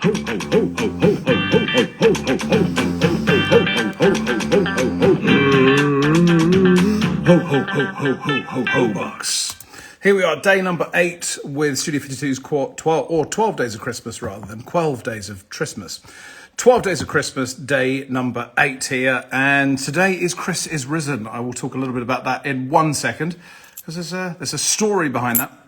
Ho, ho, ho, ho, ho, ho, ho, box. Here we are, day number 8 with Studio 52's 12 days of Christmas rather than 12 days of Christmas. 12 days of Christmas, day number 8 here, and today is Chris is Risen. I will talk a little bit about that in 1 second, because there's a story behind that.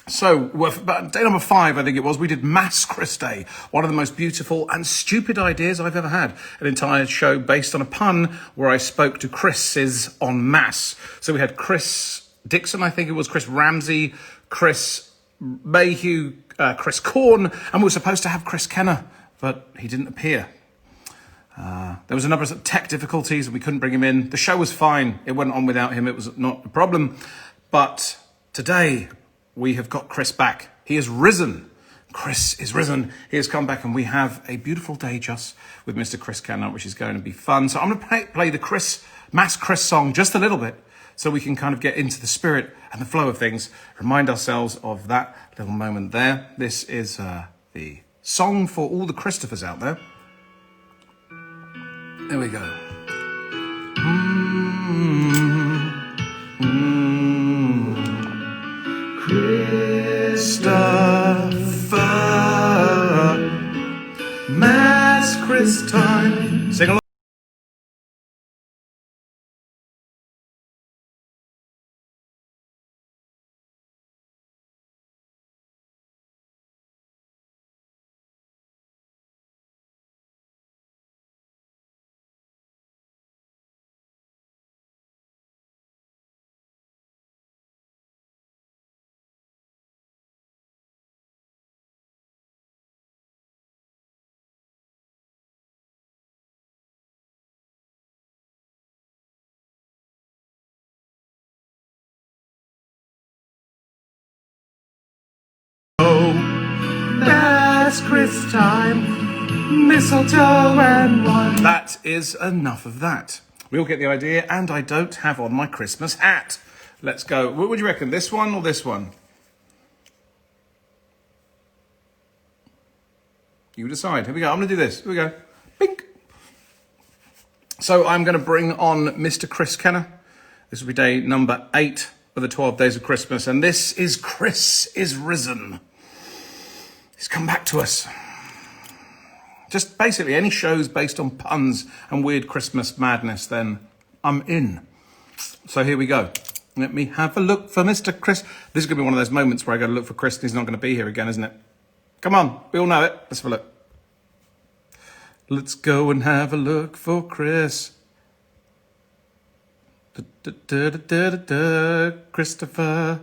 So, about day number 5, I think it was, we did Mass Chris Day, one of the most beautiful and stupid ideas I've ever had. An entire show based on a pun where I spoke to Chris's on Mass. So we had Chris Dixon, I think it was, Chris Ramsey, Chris Mayhew, Chris Korn, and we were supposed to have Chris Kenner, but he didn't appear. There was a number of tech difficulties and we couldn't bring him in. The show was fine. It went on without him. It was not a problem. But today we have got Chris back. He is risen. Chris is risen. He has come back and we have a beautiful day just with Mr. Chris Kenner, which is going to be fun. So I'm going to play the Mass Chris song just a little bit so we can kind of get into the spirit and the flow of things. Remind ourselves of that little moment there. This is the song for all the Christophers out there. There we go. Christopher, Mass Chris time. Sing along. Mass Chris time, mistletoe and wine. That is enough of that. We all get the idea, and I don't have on my Christmas hat. Let's go. What would you reckon, this one or this one? You decide. Here we go. I'm going to do this. Here we go. Bink. So I'm going to bring on Mr. Chris Kenner. This will be day number 8 of the 12 days of Christmas, and this is Chris is Risen. He's come back to us. Just basically any shows based on puns and weird Christmas madness, then I'm in. So here we go. Let me have a look for Mr. Chris. This is going to be one of those moments where I go to look for Chris and he's not going to be here again, isn't it? Come on, we all know it. Let's have a look. Let's go and have a look for Chris. Christopher.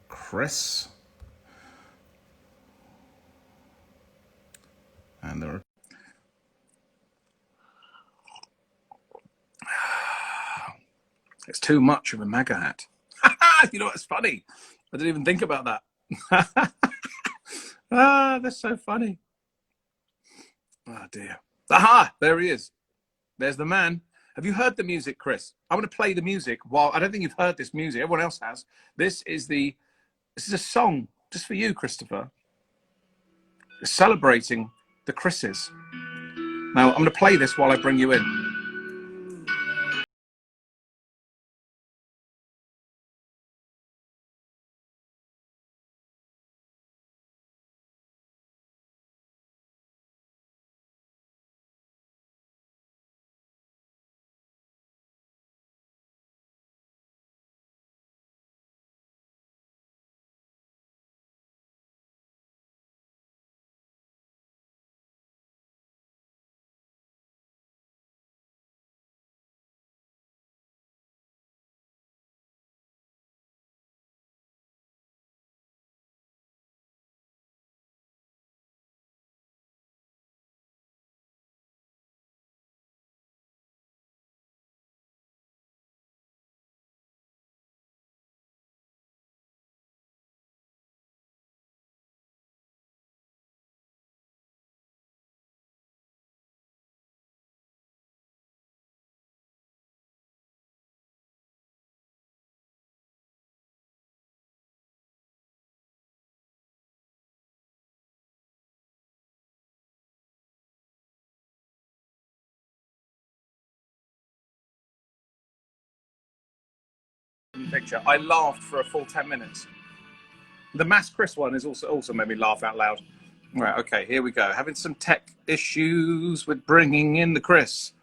Chris. And there are... It's too much of a MAGA hat. You know what's funny? I didn't even think about that. That's so funny. Oh dear. Aha, there he is. There's the man. Have you heard the music, Chris? I'm going to play the music while... I don't think you've heard this music. Everyone else has. This is a song just for you, Christopher. It's celebrating the Chris's. Now, I'm going to play this while I bring you in. picture. I laughed for a full 10 minutes. The Mass Chris one is also made me laugh out loud. Right, okay, here we go. Having some tech issues with bringing in the Chris.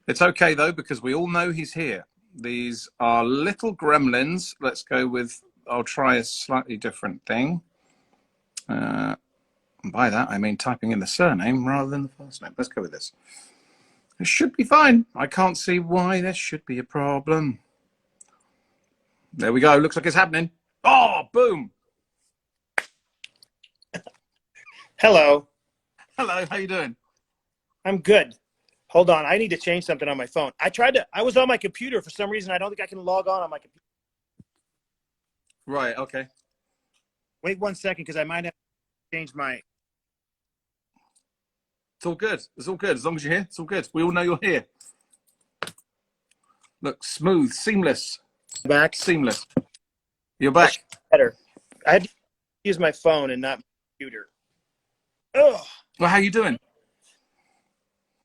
It's okay though, because we all know he's here. These are little gremlins. Let's go with, I'll try a slightly different thing. By that, I mean typing in the surname rather than the first name. Let's go with this. It should be fine. I can't see why there should be a problem. There we go. Looks like it's happening. Oh, boom. Hello. Hello, how you doing? I'm good. Hold on. I need to change something on my phone. I was on my computer. For some reason, I don't think I can log on my computer. Right, okay. Wait 1 second, because I might have to change my... It's all good. It's all good. As long as you're here, it's all good. We all know you're here. Look, smooth, seamless. Back? Seamless. You're back. Better. I had to use my phone and not my computer. Oh. Well, how you doing?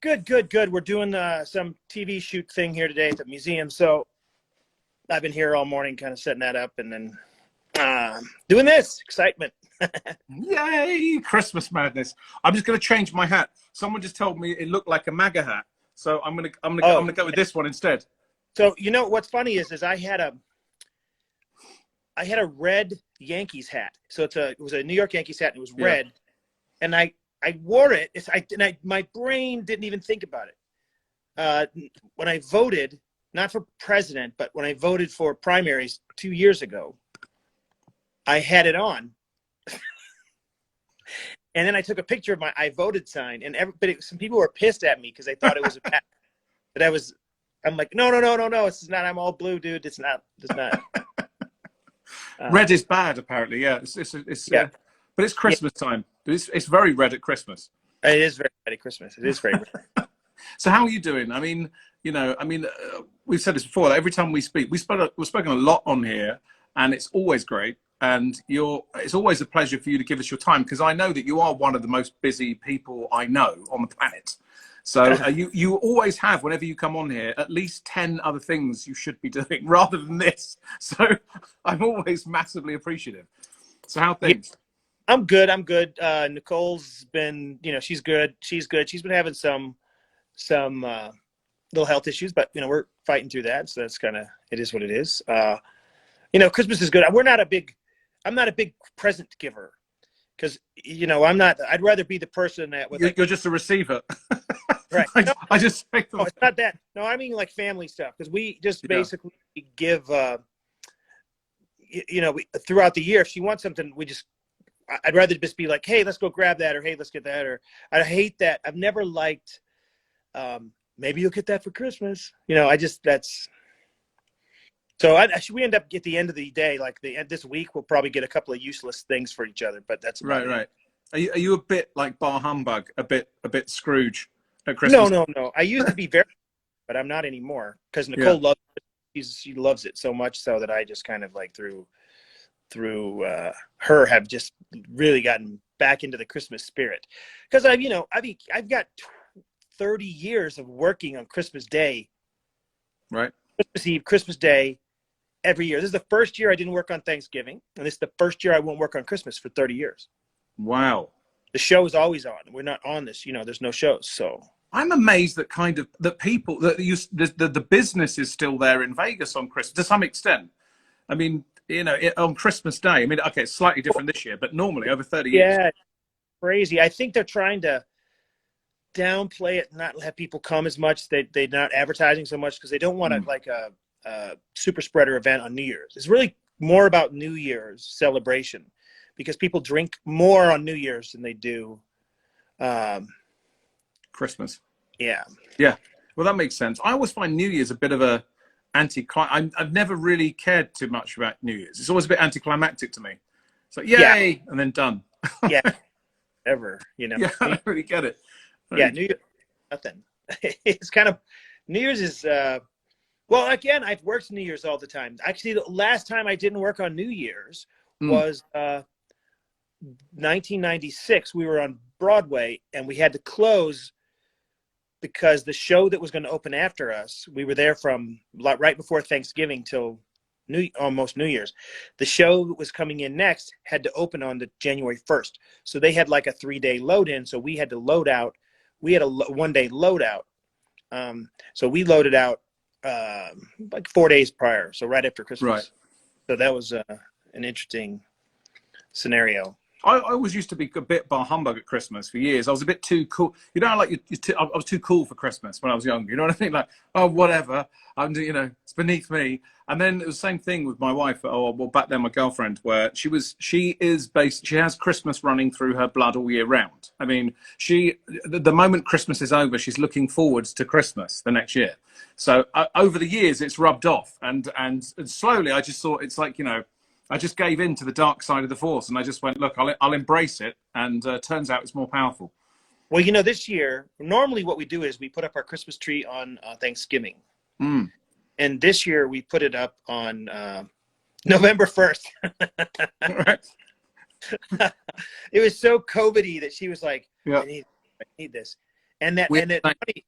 Good. We're doing some TV shoot thing here today at the museum, so I've been here all morning kind of setting that up and then doing this. Excitement. Yay! Christmas madness. I'm just going to change my hat. Someone just told me it looked like a MAGA hat, so I'm gonna go with this one instead. So you know what's funny is I had a red Yankees hat. So it was a New York Yankees hat and it was red, and I wore it. My brain didn't even think about it. When I voted, not for president, but when I voted for primaries 2 years ago, I had it on. And then I took a picture of my I voted sign, and some people were pissed at me because they thought it was a hat. But I'm like, no, it's not. I'm all blue, dude. It's not. Red is bad, apparently. Yeah, but it's Christmas time. It's very red at Christmas. It is very red at Christmas. It is very red. So how are you doing? I mean, we've said this before. Every time we speak, we've spoken a lot on here, and it's always great. And it's always a pleasure for you to give us your time, because I know that you are one of the most busy people I know on the planet. So you always have, whenever you come on here, at least 10 other things you should be doing rather than this. So I'm always massively appreciative. So how things? Yeah, I'm good. Nicole's been, she's good. She's been having some little health issues, but we're fighting through that. So that's it is what it is. Christmas is good. I'm not a big present giver, because I'd rather be the person that you're just a receiver. Right. I just think no, it's not that. No, I mean like family stuff, because we just basically give throughout the year, if she wants something, I'd rather just be like, hey, let's go grab that, or hey, let's get that. Or I hate that. I've never liked maybe you'll get that for Christmas. So we end up at the end of the day, like this week, we'll probably get a couple of useless things for each other, but that's about it. Right. Are you a bit like Bar Humbug, a bit Scrooge at Christmas? No. I used to be very, but I'm not anymore, because Nicole loves it. She loves it so much so that I just kind of like through her have just really gotten back into the Christmas spirit, because I've got 30 years of working on Christmas Day, right? Christmas Eve, Christmas Day. Every year. This is the first year I didn't work on Thanksgiving, and this is the first year I won't work on Christmas for 30 years. Wow. The show is always on. We're not on this, there's no shows. So I'm amazed that people the business is still there in Vegas on Christmas to some extent. I mean, on Christmas Day. I mean, okay, it's slightly different this year, but normally over 30 years. Yeah, crazy. I think they're trying to downplay it, not have people come as much. They're not advertising so much because they don't want a super spreader event on New Year's. It's really more about New Year's celebration, because people drink more on New Year's than they do Christmas. Yeah. Well, that makes sense. I always find New Year's a bit of a I've never really cared too much about New Year's. It's always a bit anticlimactic to me. It's like, yay, and then done. Yeah, ever. Yeah, I don't really get it. Yeah, New Year's, nothing. It's kind of, New Year's is well, again, I've worked New Year's all the time. Actually, the last time I didn't work on New Year's was 1996. We were on Broadway, and we had to close because the show that was going to open after us, we were there from right before Thanksgiving till almost New Year's. The show that was coming in next had to open on the January 1st. So they had like a 3-day load in. So we had to load out. We had a 1-day load out. So we loaded out like 4 days prior. So right after Christmas. Right. So that was an interesting scenario. I always used to be a bit bar humbug at Christmas for years. I was a bit too cool. You know, like I was too cool for Christmas when I was younger. You know what I mean? Like, oh, whatever. It's beneath me. And then it was the same thing with my wife. Oh, well, back then my girlfriend, where she has Christmas running through her blood all year round. I mean, the moment Christmas is over, she's looking forward to Christmas the next year. So over the years, it's rubbed off, and slowly, I just thought it's like, I just gave in to the dark side of the force, and I just went, look, I'll embrace it, and turns out it's more powerful. Well, this year, normally what we do is we put up our Christmas tree on Thanksgiving. Mm. And this year we put it up on November 1st. Right. It was so COVID-y that she was like, yeah. I need this. And funny,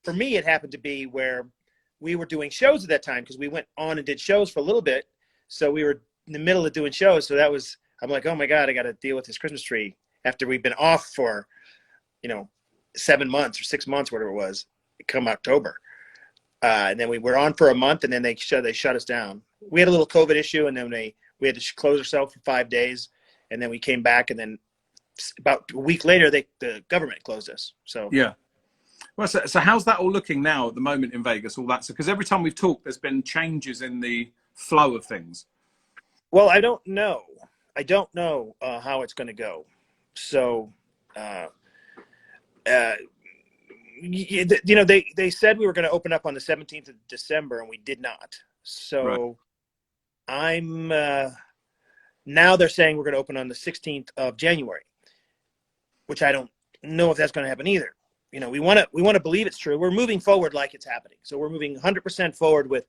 for me, it happened to be where we were doing shows at that time, because we went on and did shows for a little bit. So we were in the middle of doing shows. So I'm like, oh my God, I got to deal with this Christmas tree after we've been off for, 7 months or 6 months, whatever it was, come October. And then we were on for a month, and then they shut us down. We had a little COVID issue, and then we had to close ourselves for 5 days, and then we came back, and then about a week later, the government closed us. So yeah. Well, so how's that all looking now at the moment in Vegas? All that, because every time we've talked, there's been changes in the flow of things. Well, I don't know. How it's going to go. So, they said we were going to open up on the 17th of December, and we did not. So right. Now they're saying we're going to open on the 16th of January, which I don't know if that's going to happen either. We want to believe it's true. We're moving forward like it's happening. So we're moving 100% forward with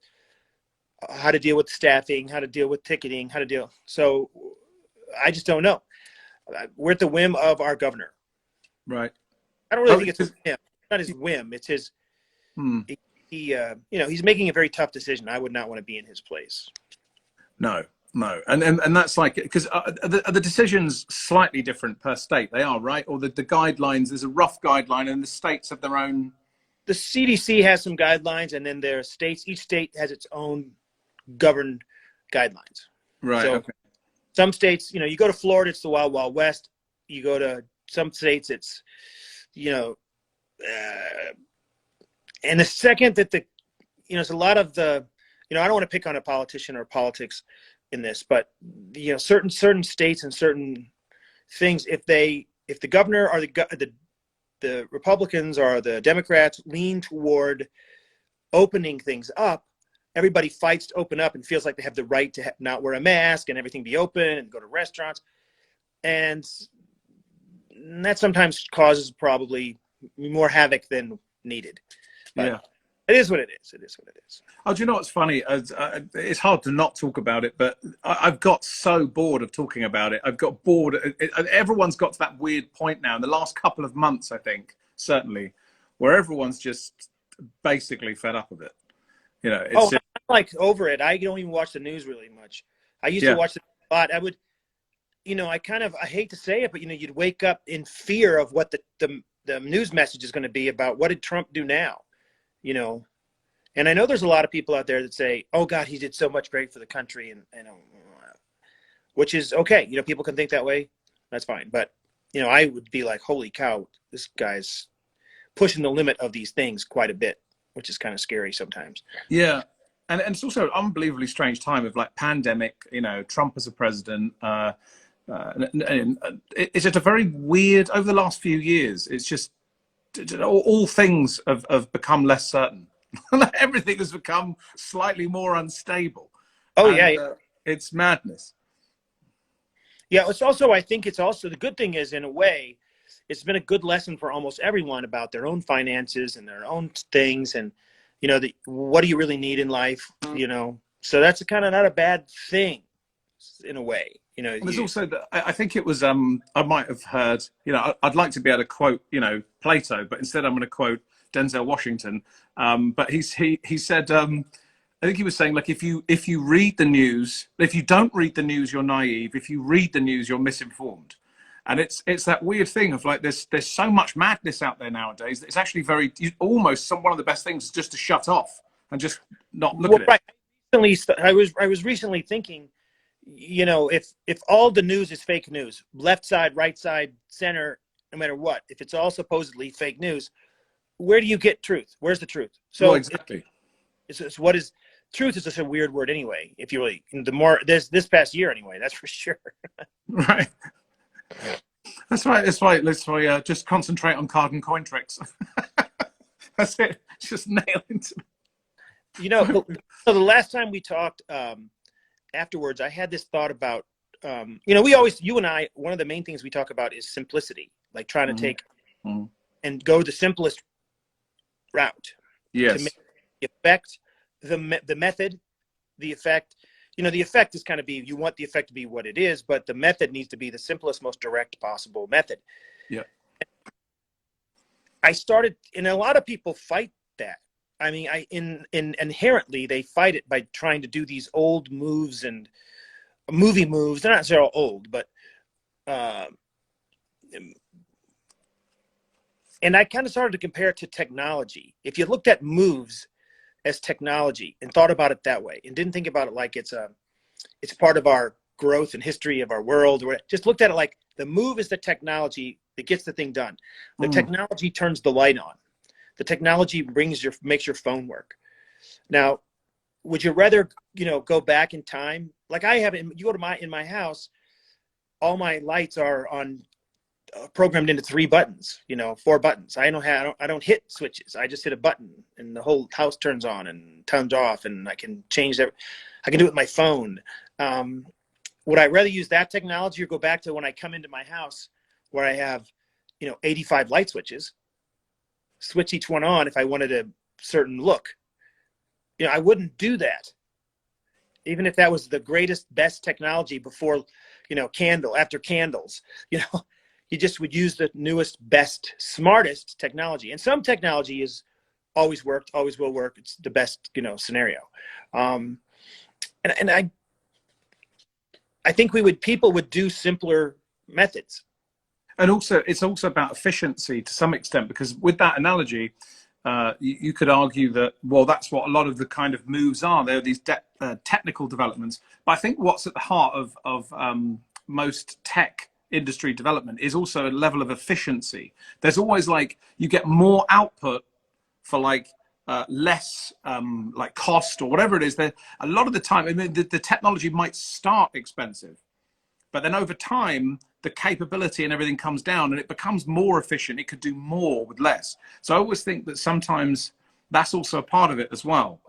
how to deal with staffing, how to deal with ticketing, So I just don't know. We're at the whim of our governor. Right. I don't really think it's his whim. It's not his whim. It's his. He's making a very tough decision. I would not want to be in his place. No, and that's like, because are the decisions slightly different per state? They are, right? Or the guidelines? There's a rough guideline, and the states have their own. The CDC has some guidelines, and then their states. Each state has its own governed guidelines. Right. So okay. Some states, you go to Florida, it's the Wild Wild West. You go to some states, it's, and the second that it's a lot of the, I don't want to pick on a politician or politics in this, but certain states and certain things, if the governor or the Republicans or the Democrats lean toward opening things up, everybody fights to open up and feels like they have the right to not wear a mask and everything be open and go to restaurants. And that sometimes causes probably more havoc than needed. But yeah. It is what it is. It is what it is. Oh, do you know what's funny? It's hard to not talk about it, but I've got so bored of talking about it. I've got bored. Everyone's got to that weird point now in the last couple of months, I think, certainly, where everyone's just basically fed up with it. I'm like over it. I don't even watch the news really much. I used to watch it a lot. I would, I hate to say it, but you'd wake up in fear of what the news message is going to be about. What did Trump do now? And I know there's a lot of people out there that say, "Oh God, he did so much great for the country," and which is okay. People can think that way. That's fine. But I would be like, "Holy cow, this guy's pushing the limit of these things quite a bit," which is kind of scary sometimes. Yeah. And it's also an unbelievably strange time of like pandemic, Trump as a president. It's just a very weird, over the last few years, it's just all things have become less certain. Everything has become slightly more unstable. It's madness. Yeah, I think it's also, the good thing is, in a way, it's been a good lesson for almost everyone about their own finances and their own things, and what do you really need in life, so that's kind of not a bad thing in a way. There's also I think it was I might have heard, I'd like to be able to quote Plato, but instead I'm going to quote Denzel Washington, but he said I think he was saying, like, if you read the news, if you don't read the news, you're naive. If you read the news, you're misinformed. And it's that weird thing of like there's so much madness out there nowadays that it's actually almost one of the best things is just to shut off and just not look at it. Right. I was recently thinking, you know, if all the news is fake news, left side, right side, center, no matter what, if it's all supposedly fake news, where do you get truth? Where's the truth? So well, exactly. It's what is truth is just a weird word anyway. If you really, the more this past year anyway, that's for sure. Right. That's right. That's why. That's why. Just concentrate on card and coin tricks. That's it. Just nail into. You know, so the last time we talked, afterwards, I had this thought about, you know, you and I, one of the main things we talk about is simplicity, like trying to take and go the simplest route. Yes. To make the effect, the method, the effect. You know, the effect is kind of you want the effect to be what it is, but the method needs to be the simplest, most direct possible method. Yeah. I started, and a lot of people fight that. I mean, inherently they fight it by trying to do these old moves and movie moves. They're not necessarily old, but and I kind of started to compare it to technology. If you looked at moves as technology and thought about it that way and didn't think about it like it's part of our growth and history of our world, or just looked at it like the move is the technology that gets the thing done. The technology turns the light on. The technology makes your phone work. Now, would you rather, you know, go back in time? Like I have, you go to in my house, all my lights are on programmed into 3 buttons, you know, 4 buttons. I don't hit switches. I just hit a button and the whole house turns on and turns off, and I can change that. I can do it with my phone. Would I rather use that technology or go back to when I come into my house where I have, you know, 85 light switches, switch each one on if I wanted a certain look? You know, I wouldn't do that. Even if that was the greatest, best technology before, you know, after candles, you know, you just would use the newest, best, smartest technology. And some technology is always worked, always will work. It's the best, you know, scenario. And I think people would do simpler methods. And also, it's also about efficiency to some extent, because with that analogy, you could argue that, well, that's what a lot of the kind of moves are. They're these technical developments. But I think what's at the heart of most tech industry development is also a level of efficiency. There's always like, you get more output for like less like cost or whatever it is. There, a lot of the time, I mean, the technology might start expensive, but then over time, the capability and everything comes down and it becomes more efficient. It could do more with less. So I always think that sometimes that's also a part of it as well.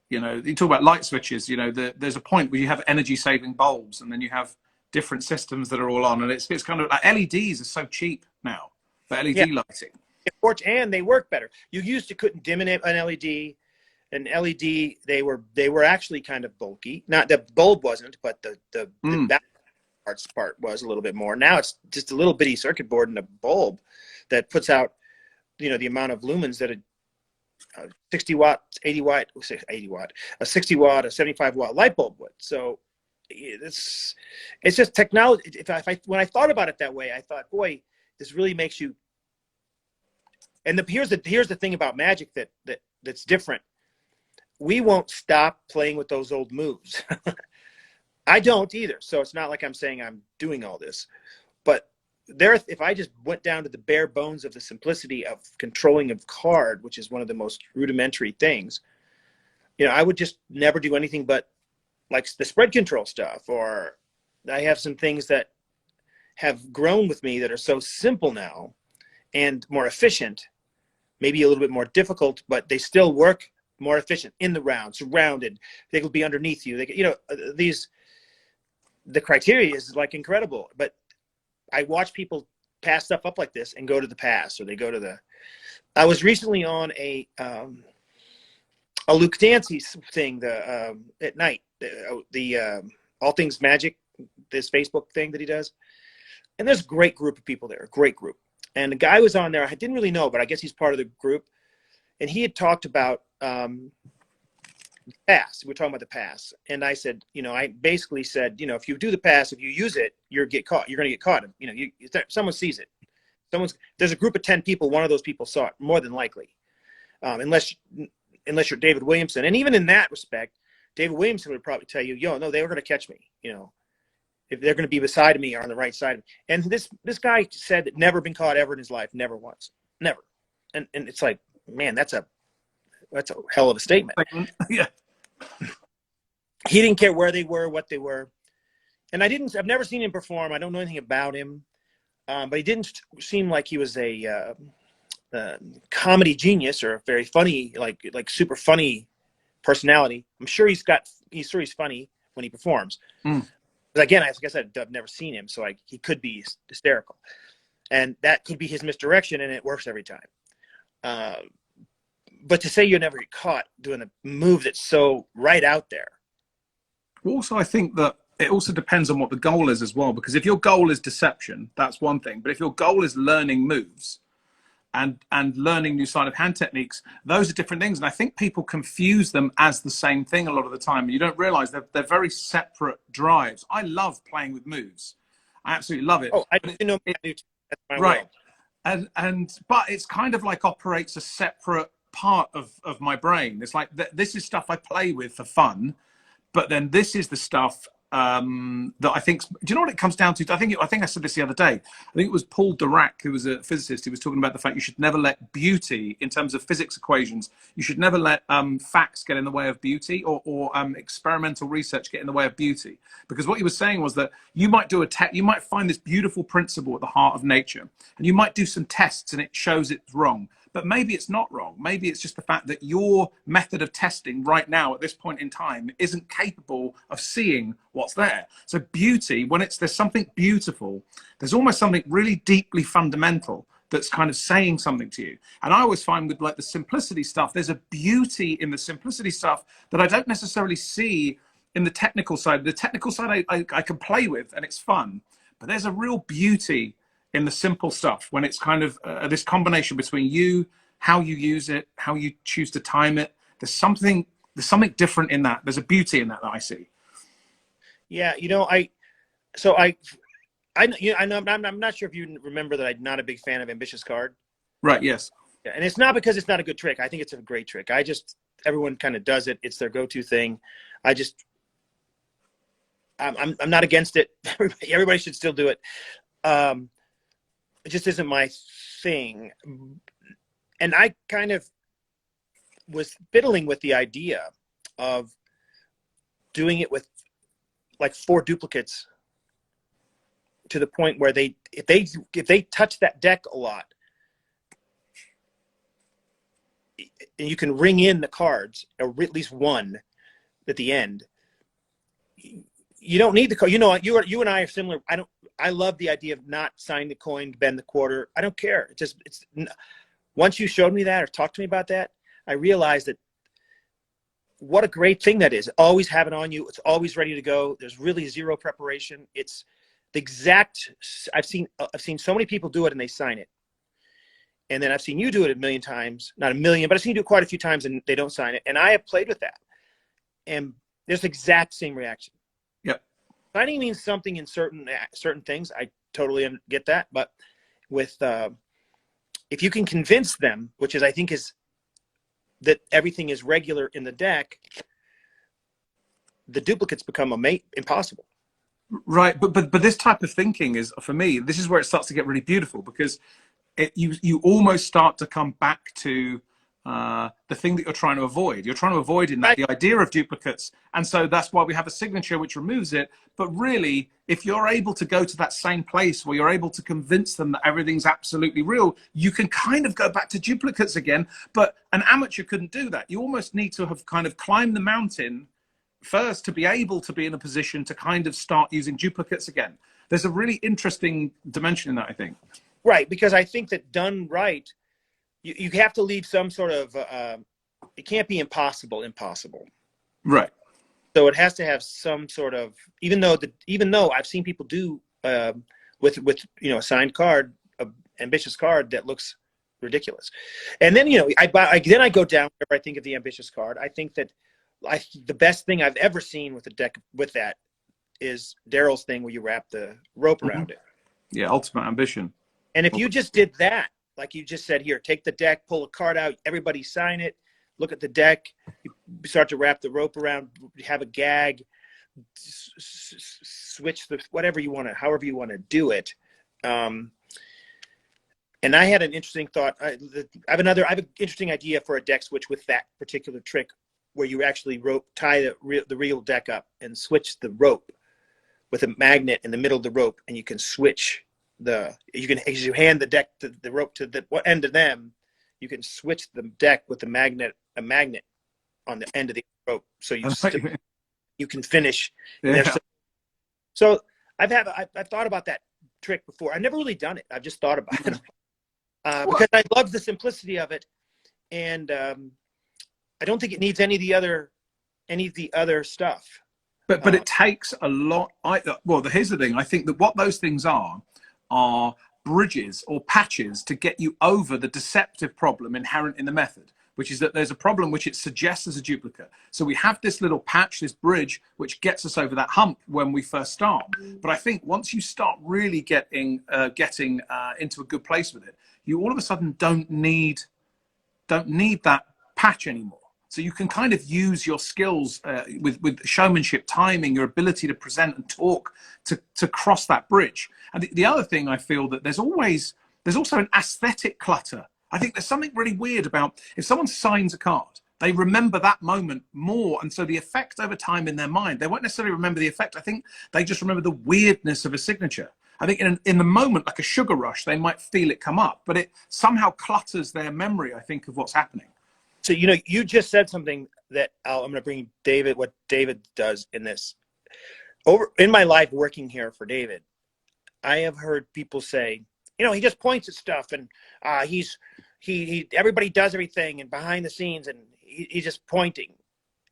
You know, you talk about light switches, you know, there's a point where you have energy saving bulbs and then you have different systems that are all on. And it's kind of like LEDs are so cheap now for LED lighting. And they work better. You used to couldn't dim an LED. An LED, they were actually kind of bulky. Not the bulb wasn't, but the part was a little bit more. Now it's just a little bitty circuit board and a bulb that puts out, you know, the amount of lumens that a 60 watt, 80 watt, a 60 watt, a 75 watt light bulb would. So it's just technology. When I thought about it that way, I thought, boy, this really makes you. And here's the thing about magic that's different. We won't stop playing with those old moves. I don't either. So it's not like I'm saying I'm doing all this, but if I just went down to the bare bones of the simplicity of controlling a card, which is one of the most rudimentary things, you know, I would just never do anything but like the spread control stuff. Or I have some things that have grown with me that are so simple now and more efficient, maybe a little bit more difficult, but they still work more efficient in the round, surrounded. They will be underneath you. They, you know, the criteria is like incredible, but I watch people pass stuff up like this and go to the pass, or they go to I was recently on a Luke Dancy thing, at night, the All Things Magic, this Facebook thing that he does. And there's a great group of people there, a great group. And the guy was on there, I didn't really know, but I guess he's part of the group. And he had talked about pass. We're talking about the pass. And I said, I basically said, if you do the pass, if you use it, you're going to get caught. Someone sees it. There's a group of 10 people. One of those people saw it, more than likely. Unless you're David Williamson. And even in that respect, David Williamson would probably tell you, no, they were going to catch me, if they're going to be beside me or on the right side of me. And this guy said that never been caught ever in his life, never once, never. And it's like, man, that's a hell of a statement. Yeah. He didn't care where they were, what they were. And I've never seen him perform. I don't know anything about him. But he didn't seem like he was a comedy genius or a very funny, like super funny personality. I'm sure he's funny when he performs. But again, like I said, I've never seen him, so he could be hysterical. And that could be his misdirection, and it works every time. But to say you never get caught doing a move that's so right out there. Also, I think that it also depends on what the goal is as well, because if your goal is deception, that's one thing. But if your goal is learning moves and learning new sleight of hand techniques, those are different things. And I think people confuse them as the same thing a lot of the time. You don't realize they're very separate drives. I love playing with moves. I absolutely love it. Oh, I do know. That's my right. world. But it's kind of like operates a separate part of my brain. It's like this is stuff I play with for fun, but then this is the stuff that I think. Do you know what it comes down to? I think I said this the other day. I think it was Paul Dirac, who was a physicist. He was talking about the fact you should never let beauty, in terms of physics equations, you should never let facts get in the way of beauty, or experimental research get in the way of beauty. Because what he was saying was that you might you might find this beautiful principle at the heart of nature, and you might do some tests and it shows it's wrong. But maybe it's not wrong. Maybe it's just the fact that your method of testing right now at this point in time isn't capable of seeing what's there. So beauty, when there's something beautiful, there's almost something really deeply fundamental that's kind of saying something to you. And I always find with like the simplicity stuff, there's a beauty in the simplicity stuff that I don't necessarily see in the technical side. The technical side I can play with and it's fun, but there's a real beauty in the simple stuff when it's kind of this combination between how you use it, how you choose to time it. There's something different in that. There's a beauty in that I see. Yeah, I'm not sure if you remember that I'm not a big fan of Ambitious Card. Right. Yes. Yeah, and it's not because it's not a good trick. I think it's a great trick. Everyone kind of does it. It's their go-to thing. I'm not against it. Everybody should still do it. It just isn't my thing. And I kind of was fiddling with the idea of doing it with like 4 duplicates to the point where if they touch that deck a lot, and you can ring in the cards, or at least one at the end, you don't need the card. You and I are similar. I love the idea of not signing the coin, bend the quarter. I don't care. Once you showed me that or talked to me about that, I realized that what a great thing that is. Always have it on you. It's always ready to go. There's really zero preparation. It's the exact. I've seen so many people do it and they sign it, and then I've seen you do it a million times. Not a million, but I've seen you do it quite a few times and they don't sign it. And I have played with that, and there's the exact same reaction. Yep. Signing means something in certain things. I totally get that, but with if you can convince them, which is I think is that everything is regular in the deck, the duplicates become impossible. Right, but this type of thinking is, for me, this is where it starts to get really beautiful, because you almost start to come back to the thing that you're trying to avoid. You're trying to avoid in that the idea of duplicates, and so that's why we have a signature which removes it. But really, if you're able to go to that same place where you're able to convince them that everything's absolutely real, you can kind of go back to duplicates again. But an amateur couldn't do that. You almost need to have kind of climbed the mountain first to be able to be in a position to kind of start using duplicates again. There's a really interesting dimension in that, I think. Right, because I think that done right, you have to leave some sort of it can't be impossible. Right. So it has to have some sort of, even though I've seen people do with a signed card, a ambitious card that looks ridiculous. And then I go down where I think of the ambitious card. I think that the best thing I've ever seen with a deck with that is Daryl's thing where you wrap the rope around it. Yeah, ultimate ambition. And if you just did that, like you just said, here, take the deck, pull a card out, everybody sign it, look at the deck, you start to wrap the rope around, have a gag, switch the whatever you want to, however you want to do it. And I had an interesting thought. I have an interesting idea for a deck switch with that particular trick, where you actually tie the real deck up and switch the rope with a magnet in the middle of the rope, and you can switch as you hand the rope to the end of them, you can switch the deck with a magnet on the end of the rope, so you can finish. Yeah. So I've thought about that trick before. I've never really done it. I've just thought about it because I love the simplicity of it, and I don't think it needs any of the other stuff. But it takes a lot. Here's the thing. I think that what those things are bridges or patches to get you over the deceptive problem inherent in the method, which is that there's a problem which it suggests as a duplicate. So we have this little patch, this bridge, which gets us over that hump when we first start. But I think once you start really getting into a good place with it, you all of a sudden don't need that patch anymore. So you can kind of use your skills with showmanship, timing, your ability to present and talk to cross that bridge. And the other thing I feel that there's also an aesthetic clutter. I think there's something really weird about if someone signs a card, they remember that moment more. And so the effect over time in their mind, they won't necessarily remember the effect. I think they just remember the weirdness of a signature. I think in the moment, like a sugar rush, they might feel it come up, but it somehow clutters their memory, I think, of what's happening. So, you just said something that I'm going to bring what David does in this. In my life working here for David, I have heard people say, he just points at stuff and everybody does everything and behind the scenes and he's just pointing.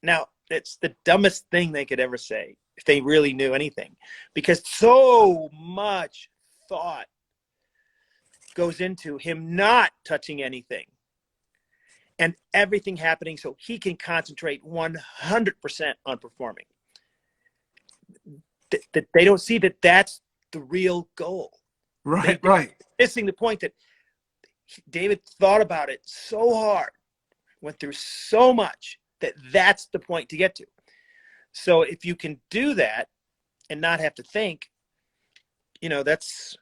Now, it's the dumbest thing they could ever say if they really knew anything, because so much thought goes into him not touching anything and everything happening so he can concentrate 100% on performing. They don't see that that's the real goal. Right. Missing the point that David thought about it so hard, went through so much, that's the point to get to. So if you can do that and not have to think, that's,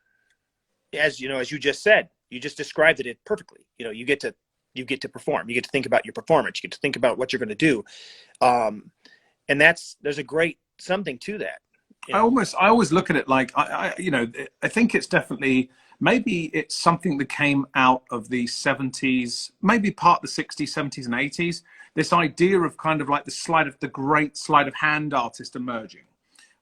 as you just said, you just described it perfectly. You get to perform, you get to think about your performance, you get to think about what you're going to do. And there's a great something to that. I always look at it like, I think it's definitely, maybe it's something that came out of the 70s, maybe part of the 60s, 70s and 80s, this idea of kind of like the great sleight of hand artist emerging,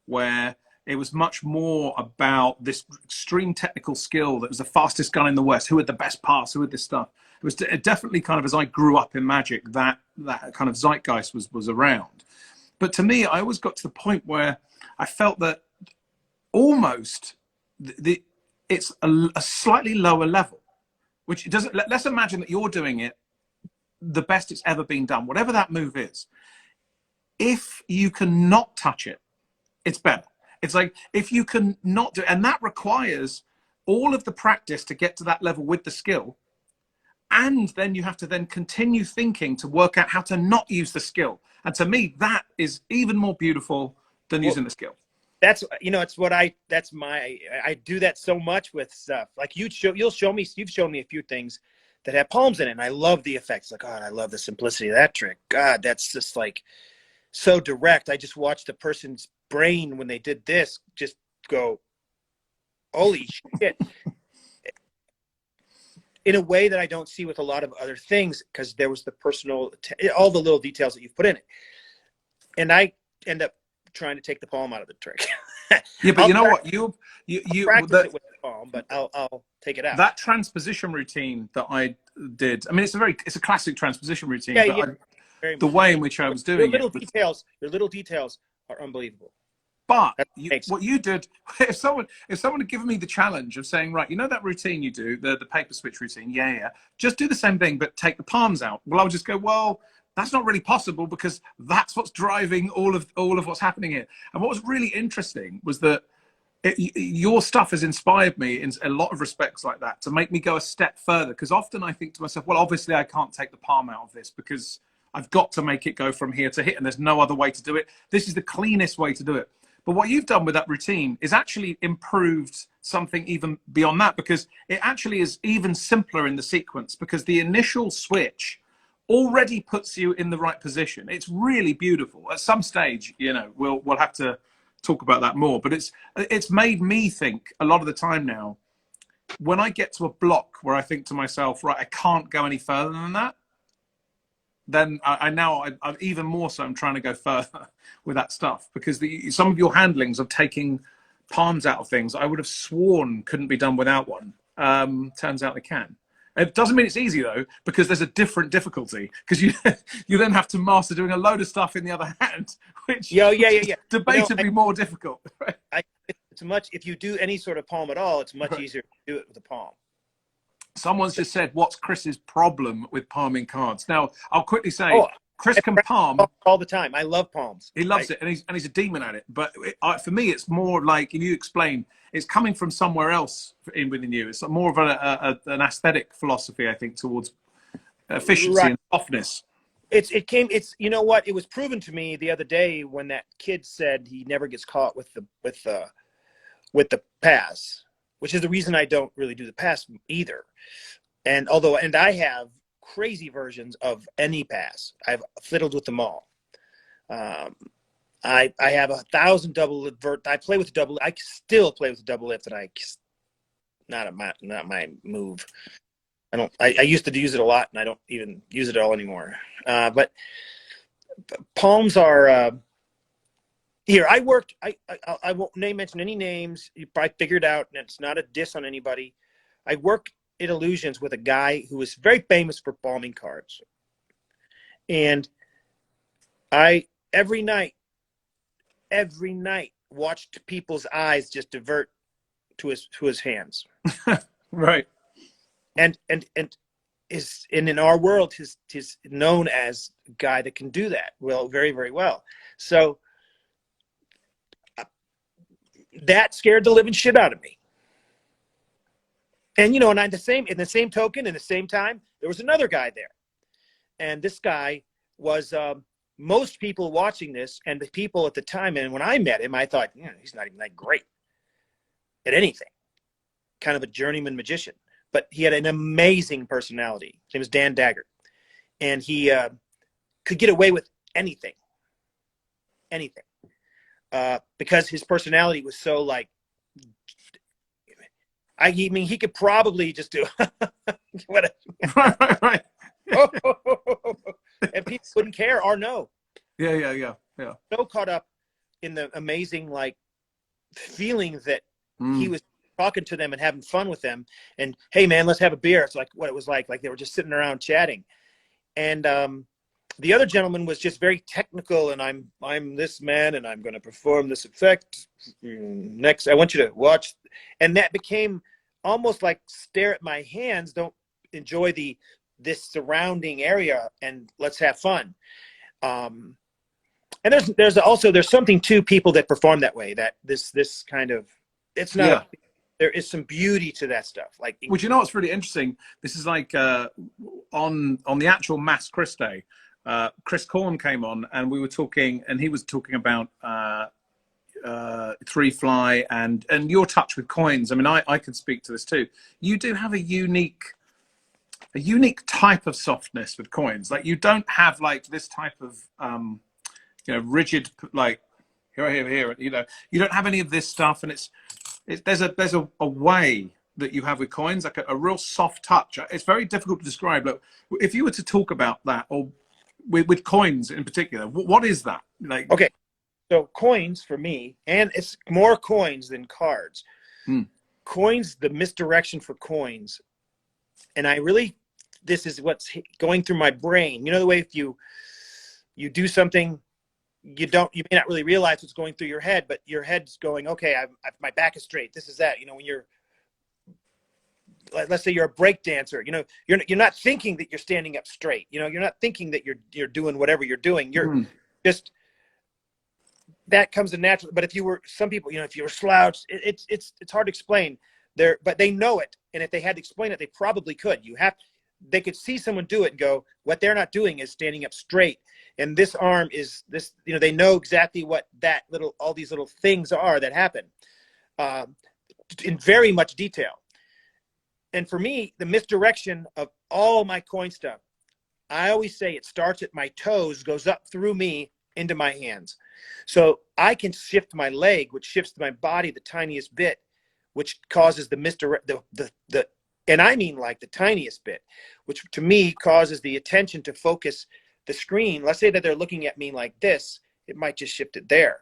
where it was much more about this extreme technical skill that was the fastest gun in the West, who had the best pass, who had this stuff. It was definitely kind of, as I grew up in magic, that kind of zeitgeist was around. But to me, I always got to the point where I felt that almost it's a slightly lower level, which doesn't. Let's imagine that you're doing it the best it's ever been done, whatever that move is. If you can not touch it, it's better. It's like if you can not do it, and that requires all of the practice to get to that level with the skill. And then you have to then continue thinking to work out how to not use the skill. And to me, that is even more beautiful than using the skill. That's, it's what I do that so much with stuff. Like you've shown me a few things that have palms in it. And I love the effects. Like, God, I love the simplicity of that trick. God, that's just like so direct. I just watched the person's brain when they did this just go, holy shit. In a way that I don't see with a lot of other things, because there was the personal, all the little details that you've put in it. And I end up trying to take the palm out of the trick. Yeah, but you know what? You practice it with the palm, but I'll take it out. That transposition routine that I did, I mean, it's a classic transposition routine. Yeah, but the way in which I was doing your little details are unbelievable. But what you did, if someone had given me the challenge of saying, right, that routine you do, the paper switch routine, yeah, just do the same thing, but take the palms out. Well, I would just go, well, that's not really possible because that's what's driving all of what's happening here. And what was really interesting was that your stuff has inspired me in a lot of respects like that to make me go a step further. Because often I think to myself, well, obviously I can't take the palm out of this because I've got to make it go from here to here, and there's no other way to do it. This is the cleanest way to do it. But what you've done with that routine is actually improved something even beyond that, because it actually is even simpler in the sequence, because the initial switch already puts you in the right position. It's really beautiful. At some stage, you know, we'll have to talk about that more, but it's made me think a lot of the time now, when I get to a block where I think to myself, right, I can't go any further than that, then I'm even more so, I'm trying to go further with that stuff, because some of your handlings of taking palms out of things, I would have sworn couldn't be done without one. Turns out they can. It doesn't mean it's easy though, because there's a different difficulty, because you then have to master doing a load of stuff in the other hand, which yeah. debatably more difficult. Right? It's much, if you do any sort of palm at all, it's much easier to do it with a palm. Someone's just said, what's Chris's problem with palming cards? Now, I'll quickly say, Chris can palm all the time. I love palms. He loves it, and he's a demon at it. But for me, it's more like, if you explain, it's coming from somewhere else within you. It's more of an aesthetic philosophy, I think, towards efficiency and softness. It's you know what? It was proven to me the other day when that kid said he never gets caught with the pass, which is the reason I don't really do the pass either. And I have crazy versions of any pass. I've fiddled with them all. I have 1,000 double lift. I play with the double. I still play with the double lift, and not my move. I used to use it a lot, and I don't even use it at all anymore. But palms are here. I worked. I won't mention any names. You probably figured out, and it's not a diss on anybody. I worked at Illusions with a guy who was very famous for palming cards, and I every night watched people's eyes just divert to his hands. Right. And in our world, he's known as a guy that can do that very, very well. So that scared the living shit out of me. And, you know, and in the same token, in the same time, there was another guy there. And this guy was, most people watching this, and the people at the time, and when I met him, I thought, he's not even that great at anything. Kind of a journeyman magician. But he had an amazing personality. His name was Dan Daggett. And he could get away with anything. Because his personality was so like, I mean, he could probably just do what. Right. And people wouldn't care or know. Yeah. So caught up in the amazing like feeling that he was talking to them and having fun with them. And hey, man, let's have a beer. It's like what it was like they were just sitting around chatting. And the other gentleman was just very technical, and I'm this man, and I'm going to perform this effect. Next, I want you to watch. And that became almost like stare at my hands, don't enjoy this surrounding area, and let's have fun. And there's something to people that perform that way, that this kind of, it's not, there is some beauty to that stuff. Like, well, you know what's really interesting? This is like on the actual Mass Chris Day, Chris Korn came on, and we were talking, and he was talking about three fly and your touch with coins. I mean, I could speak to this too. You do have a unique type of softness with coins. Like, you don't have like this type of rigid, like here. You know, you don't have any of this stuff, and there's a way that you have with coins, like a real soft touch. It's very difficult to describe. Look, if you were to talk about that, or with coins in particular, what is that like? Okay. So coins for me, and it's more coins than cards. Coins, the misdirection for coins. And this is what's going through my brain. You know, the way if you do something, you may not really realize what's going through your head, but your head's going, okay, my back is straight. This is that. You know, when you're let's say you're a break dancer, you know, you're not thinking that you're standing up straight. You know, you're not thinking that you're doing whatever you're doing. You're just, that comes to natural. But if you were, some people, you know, if you were slouched, it's hard to explain there, but they know it. And if they had to explain it, they probably could. They could see someone do it and go, what they're not doing is standing up straight. And this arm is this, you know, they know exactly what all these little things are that happen in very much detail. And for me, the misdirection of all my coin stuff, I always say it starts at my toes, goes up through me into my hands. So I can shift my leg, which shifts my body the tiniest bit, which causes and I mean like the tiniest bit, which to me causes the attention to focus the screen. Let's say that they're looking at me like this, it might just shift it there.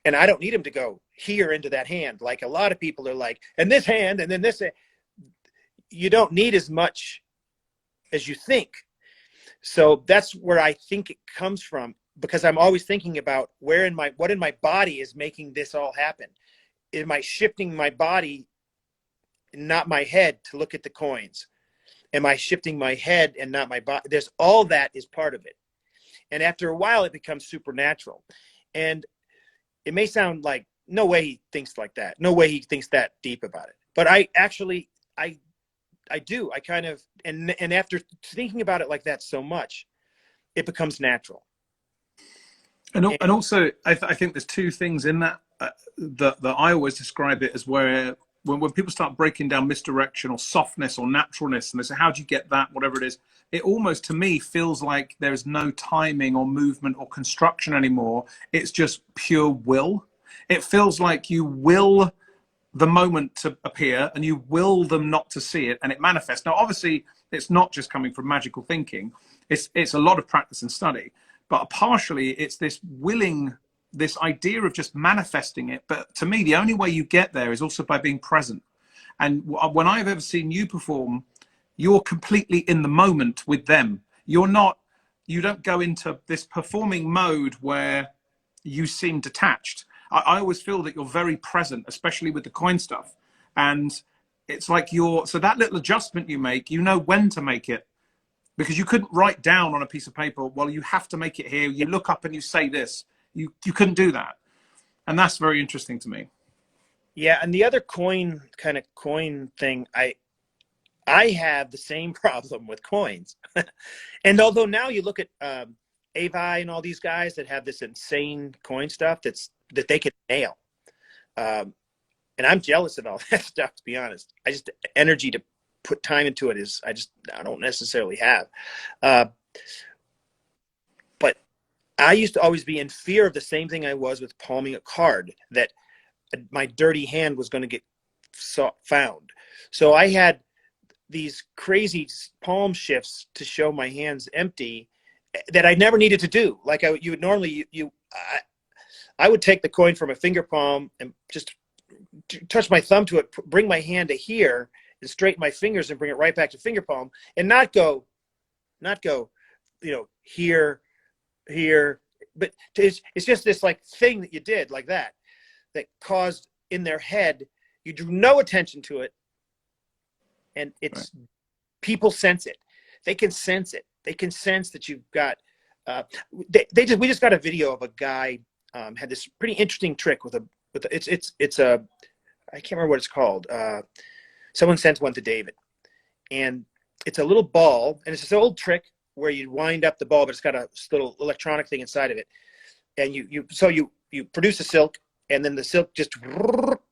And I don't need them to go here into that hand. Like a lot of people are like, and this hand, and then this hand. You don't need as much as you think. So that's where I think it comes from, because I'm always thinking about what in my body is making this all happen. Am I shifting my body, not my head, to look at the coins? Am I shifting my head and not my body? There's all that is part of it. And after a while, it becomes supernatural. And it may sound like, no way he thinks like that. No way he thinks that deep about it. But I do. I kind of, and after thinking about it like that so much, it becomes natural. And also, I think there's two things in that that I always describe it as, where when people start breaking down misdirection or softness or naturalness, and they say, how do you get that, whatever it is, it almost, to me, feels like there's no timing or movement or construction anymore. It's just pure will. It feels like you will the moment to appear and you will them not to see it, and it manifests. Now, obviously, it's not just coming from magical thinking. It's a lot of practice and study, but partially it's this idea of just manifesting it. But to me, the only way you get there is also by being present. And when I've ever seen you perform, you're completely in the moment with them. You don't go into this performing mode where you seem detached. I always feel that you're very present, especially with the coin stuff. And it's like so that little adjustment you make, you know when to make it, because you couldn't write down on a piece of paper, well, you have to make it here. You look up and you say this. You couldn't do that. And that's very interesting to me. Yeah. And the other coin thing, I have the same problem with coins. And although now you look at Avi and all these guys that have this insane coin stuff that they can nail. And I'm jealous of all that stuff, to be honest. The energy to put time into it I don't necessarily have. But I used to always be in fear of the same thing I was with palming a card, that my dirty hand was going to get found. So I had these crazy palm shifts to show my hands empty that I never needed to do. Like you would normally, I would take the coin from a finger palm and just touch my thumb to it, bring my hand to here and straighten my fingers and bring it right back to finger palm, and not go, you know, here, but it's just this like thing that you did like that caused in their head, you drew no attention to it. And it's right. People sense it. They can sense it. They can sense that you've got, we just got a video of a guy had this pretty interesting trick with it's a, I can't remember what it's called. Someone sent one to David, and it's a little ball, and it's this old trick where you wind up the ball, but it's got a little electronic thing inside of it. And you produce a silk, and then the silk just,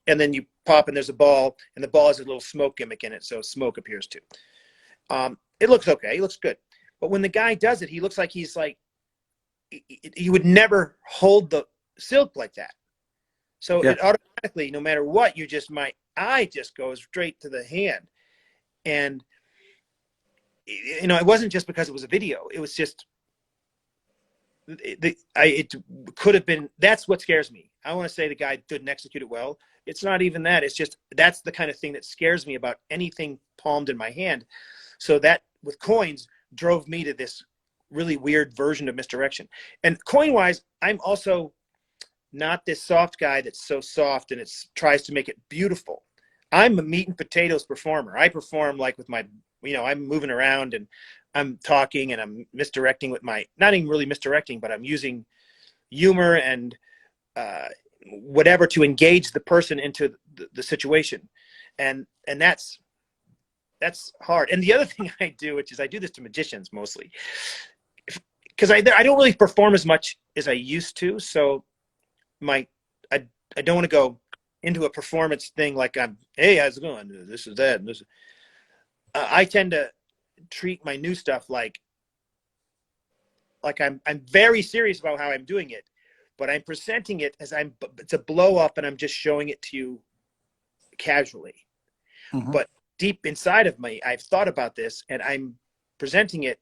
and then you pop, and there's a ball, and the ball has a little smoke gimmick in it, so smoke appears too. It looks okay. It looks good. But when the guy does it, he looks like he's like, he would never hold the silk like that. So It automatically, no matter what, my eye just goes straight to the hand. And, you know, it wasn't just because it was a video. It was just, it could have been, that's what scares me. I want to say the guy didn't execute it well. It's not even that. It's just, that's the kind of thing that scares me about anything palmed in my hand. So that with coins drove me to this really weird version of misdirection. And coin wise, I'm also not this soft guy that's so soft and tries to make it beautiful. I'm a meat and potatoes performer. I perform like with my, I'm moving around and I'm talking and I'm misdirecting with my, not even really misdirecting, but I'm using humor and whatever to engage the person into the situation. And that's hard. And the other thing I do, which is I do this to magicians mostly, because I don't really perform as much as I used to. So I don't want to go into a performance thing like hey, how's it going? This is that. And this. I tend to treat my new stuff like I'm very serious about how I'm doing it, but I'm presenting it as it's a blow up and I'm just showing it to you casually. Mm-hmm. But deep inside of me, I've thought about this and I'm presenting it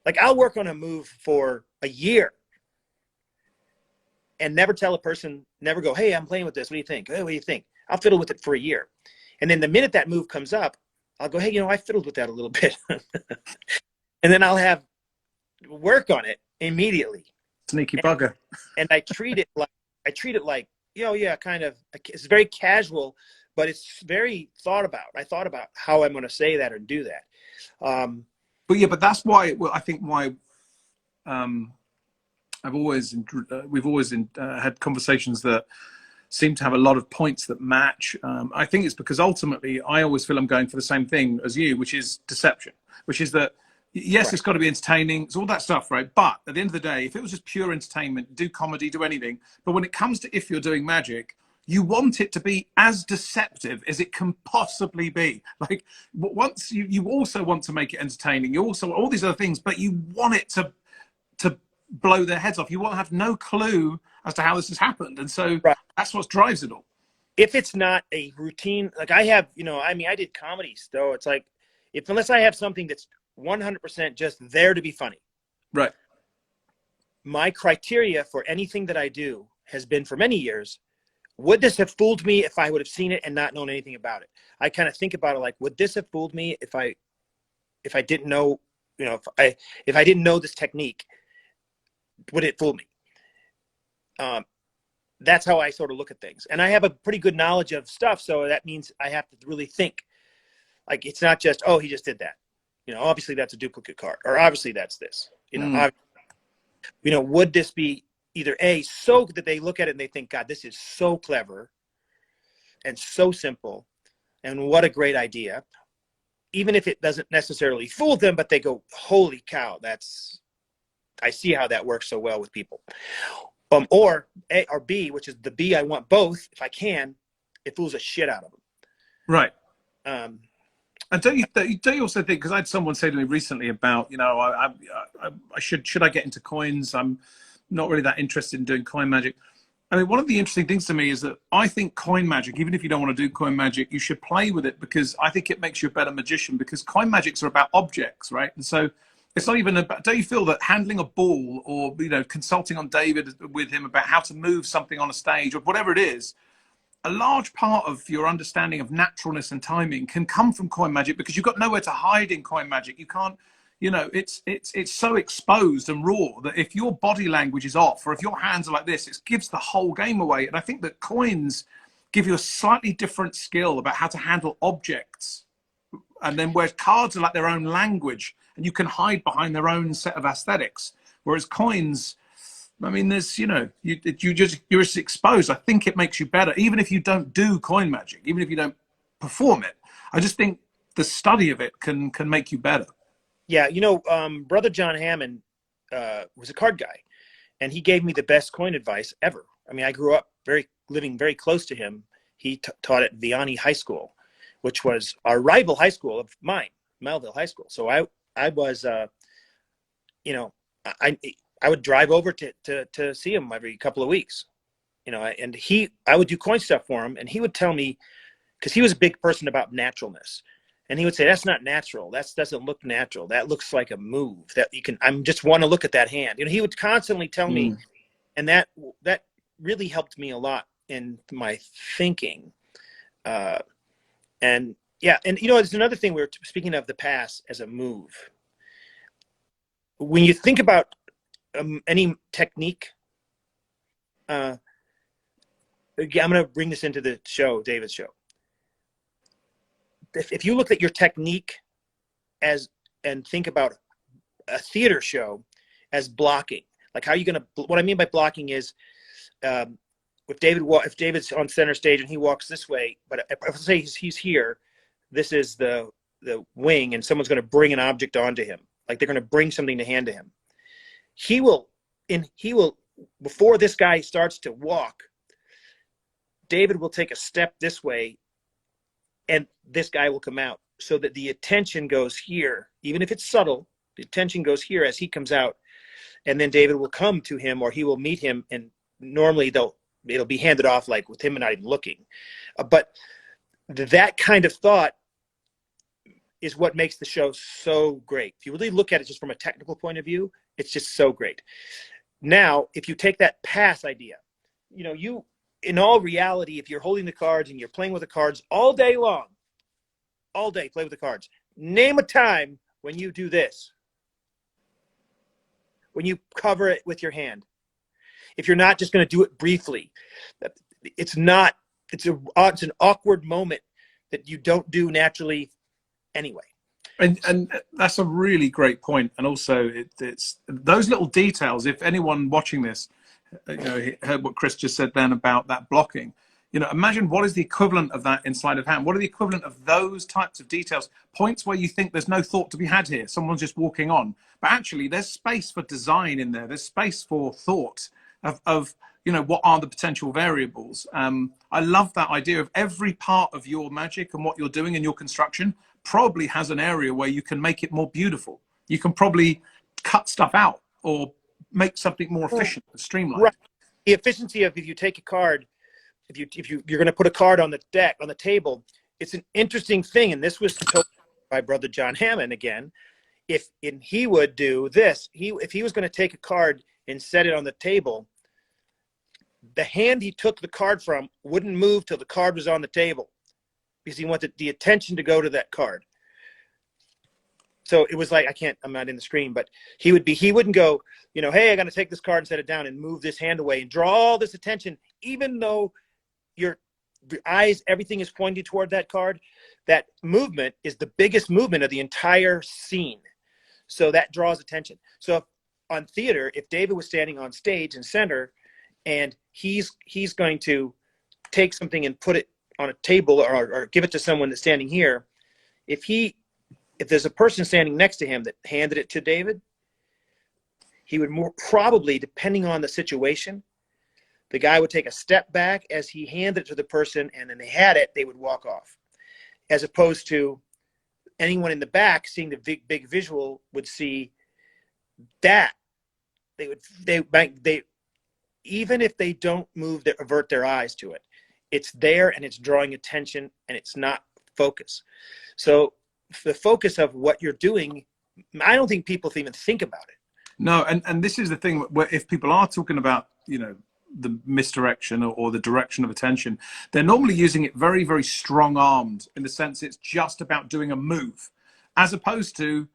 like I'll work on a move for a year and never tell a person, never go, hey, I'm playing with this. What do you think? Hey, what do you think? I'll fiddle with it for a year. And then the minute that move comes up, I'll go, hey, I fiddled with that a little bit. And then I'll have work on it immediately. Sneaky bugger. And I treat it like, yeah, kind of, it's very casual, but it's very thought about. I thought about how I'm going to say that or do that. But that's why, I think why we've always had conversations that seem to have a lot of points that match. I think it's because ultimately I always feel I'm going for the same thing as you, which is deception, which is that, yes, right. It's got to be entertaining. It's all that stuff, right? But at the end of the day, if it was just pure entertainment, do comedy, do anything. But when it comes to if you're doing magic, you want it to be as deceptive as it can possibly be. Like once you also want to make it entertaining. You also all these other things, but you want it to blow their heads off. You want to have no clue as to how this has happened. And so right. That's what drives it all. If it's not a routine, like I have, I did comedy, so it's like, unless I have something that's 100% just there to be funny. Right. My criteria for anything that I do has been for many years, would this have fooled me if I would have seen it and not known anything about it? I kind of think about it like, would this have fooled me if I didn't know, if I didn't know this technique? Would it fool me? That's how I sort of look at things. And I have a pretty good knowledge of stuff. So that means I have to really think. Like, it's not just, oh, he just did that. Obviously that's a duplicate card. Or obviously that's this. Would this be either A, so that they look at it and they think, God, this is so clever and so simple. And what a great idea. Even if it doesn't necessarily fool them, but they go, holy cow, I see how that works so well with people. Or A or B, which is the B, I want both. If I can, it fools the shit out of them. Right. And don't you also think, because I had someone say to me recently about, should I get into coins? I'm not really that interested in doing coin magic. I mean, one of the interesting things to me is that I think coin magic, even if you don't want to do coin magic, you should play with it because I think it makes you a better magician, because coin magics are about objects, right? And so it's not even about, don't you feel that handling a ball or, consulting on David with him about how to move something on a stage or whatever it is, a large part of your understanding of naturalness and timing can come from coin magic because you've got nowhere to hide in coin magic. You can't, it's so exposed and raw that if your body language is off or if your hands are like this, it gives the whole game away. And I think that coins give you a slightly different skill about how to handle objects. And then whereas cards are like their own language and you can hide behind their own set of aesthetics. Whereas coins, I mean, there's, you're just exposed. I think it makes you better, even if you don't do coin magic, even if you don't perform it. I just think the study of it can make you better. Yeah. Brother John Hammond was a card guy and he gave me the best coin advice ever. I mean, I grew up living very close to him. He taught at Vianney High School, which was our rival high school of mine, Melville High School. So I was, I would drive over to see him every couple of weeks, and I would do coin stuff for him. And he would tell me, because he was a big person about naturalness. And he would say, that's not natural. That doesn't look natural. That looks like a move that you can, I just want to look at that hand. He would constantly tell me, and that really helped me a lot in my thinking. And there's another thing we were speaking of, the pass as a move. When you think about any technique, I'm going to bring this into the show, David's show. if you look at your technique and think about a theater show as blocking, like how are you going to, what I mean by blocking is, if David's on center stage and he walks this way, but if say he's here, this is the wing, and someone's going to bring an object onto him, like they're going to bring something to hand to him. He will, before this guy starts to walk, David will take a step this way, and this guy will come out, so that the attention goes here, even if it's subtle. The attention goes here as he comes out, and then David will come to him, or he will meet him, and normally it'll be handed off like with him not even looking. But that kind of thought is what makes the show so great. If you really look at it just from a technical point of view, it's just so great. Now, if you take that pass idea, you, in all reality, if you're holding the cards and you're playing with the cards all day long, all day, play with the cards. Name a time when you do this. When you cover it with your hand. If you're not just going to do it briefly, it's an awkward moment that you don't do naturally anyway. And that's a really great point. And also it's those little details. If anyone watching this, heard what Chris just said then about that blocking, imagine what is the equivalent of that in sleight of hand. What are the equivalent of those types of details? Points where you think there's no thought to be had here. Someone's just walking on, but actually there's space for design in there. There's space for thought of what are the potential variables. I love that idea of every part of your magic and what you're doing in your construction probably has an area where you can make it more beautiful. You can probably cut stuff out or make something more efficient and streamlined. Right. The efficiency of, if you take a card, if you're going to put a card on the deck, on the table, it's an interesting thing. And this was told by brother John Hammond again. He would do this, if he was going to take a card and set it on the table, the hand he took the card from wouldn't move till the card was on the table, because he wanted the attention to go to that card. So it was like, I'm not in the screen, but he wouldn't go, hey, I got to take this card and set it down and move this hand away and draw all this attention, even though your eyes, everything is pointing toward that card. That movement is the biggest movement of the entire scene. So that draws attention. So on theater, if David was standing on stage in center and he's going to take something and put it on a table or give it to someone that's standing here, if there's a person standing next to him that handed it to David, he would more probably, depending on the situation, the guy would take a step back as he handed it to the person, and then they had it, they would walk off. As opposed to anyone in the back seeing the big visual would see that. They even if they don't avert their eyes to it, it's there and it's drawing attention and it's not focus. So the focus of what you're doing, I don't think people even think about it. No, and this is the thing where if people are talking about, the misdirection or the direction of attention, they're normally using it very, very strong-armed, in the sense it's just about doing a move, as opposed to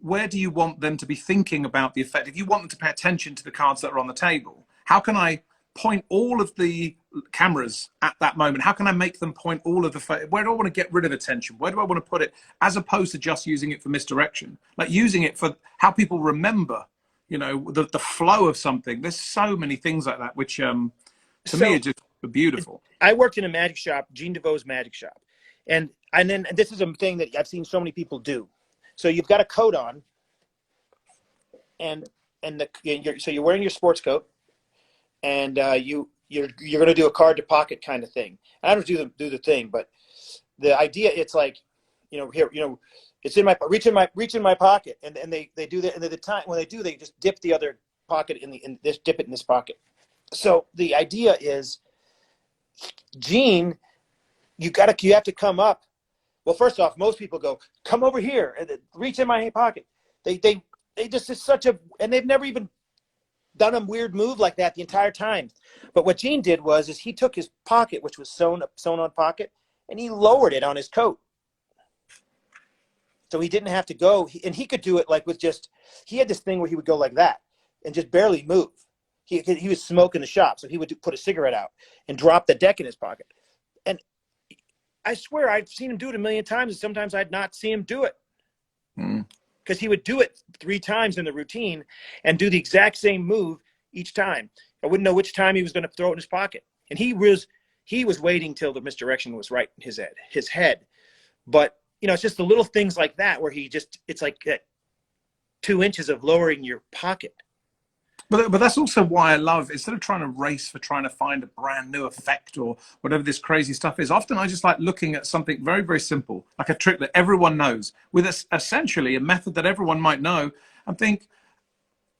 where do you want them to be thinking about the effect? If you want them to pay attention to the cards that are on the table, how can I point all of the cameras at that moment? How can I make them point all of where do I want to get rid of attention? Where do I want to put it? As opposed to just using it for misdirection, like using it for how people remember, the flow of something. There's so many things like that, which to me are just beautiful. I worked in a magic shop, Gene DeVoe's magic shop. And then this is a thing that I've seen so many people do. So you've got a coat on, so you're wearing your sports coat, and you're going to do a card to pocket kind of thing. I don't do the thing, but the idea, it's like, it's in my reach in my pocket, and they do that. And at the time when they do, they just dip the other pocket dip it in this pocket. So the idea is, Gene, you have to come up. Well, first off, most people go, come over here and reach in my pocket. They just, it's and they've never even done a weird move like that the entire time. But what Gene did was he took his pocket, which was sewn on pocket, and he lowered it on his coat. So he didn't have to go, and he could do it like he had this thing where he would go like that and just barely move. He was smoking the shop, so he would put a cigarette out and drop the deck in his pocket. And I swear I've seen him do it a million times, and sometimes I'd not see him do it. Mm. Because he would do it 3 times in the routine and do the exact same move each time. I wouldn't know which time he was going to throw it in his pocket. And he was waiting till the misdirection was right in his head. But, you know, it's just the little things like that where it's like 2 inches of lowering your pocket. But that's also why I love, instead of trying to race for trying to find a brand new effect or whatever this crazy stuff is, often I just like looking at something very, very simple, like a trick that everyone knows, with essentially a method that everyone might know, and think,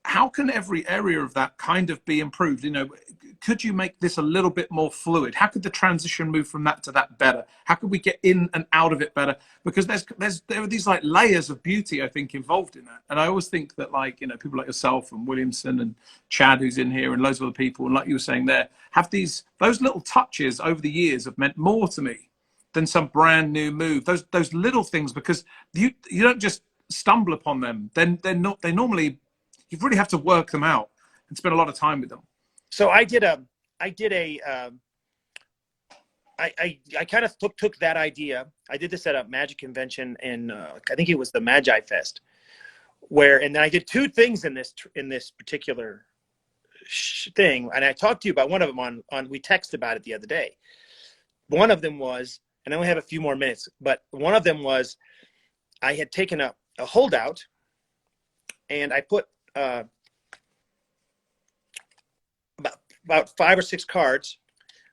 how can every area of that kind of be improved? You know, could you make this a little bit more fluid? How could the transition move from that to that better? How could we get in and out of it better? Because there are these like layers of beauty, I think, involved in that. And I always think that, like, you know, people like yourself and Williamson and Chad, who's in here, and loads of other people, and like you were saying there, have those little touches over the years have meant more to me than some brand new move. Those little things, because you don't just stumble upon them. Then they normally, you really have to work them out and spend a lot of time with them. So I kind of took that idea. I did this at a magic convention in, I think it was the Magi Fest, and then I did 2 things in this particular thing. And I talked to you about one of them we texted about it the other day. One of them was, and I only have a few more minutes, but one of them was, I had taken a holdout and I put, about 5 or 6 cards.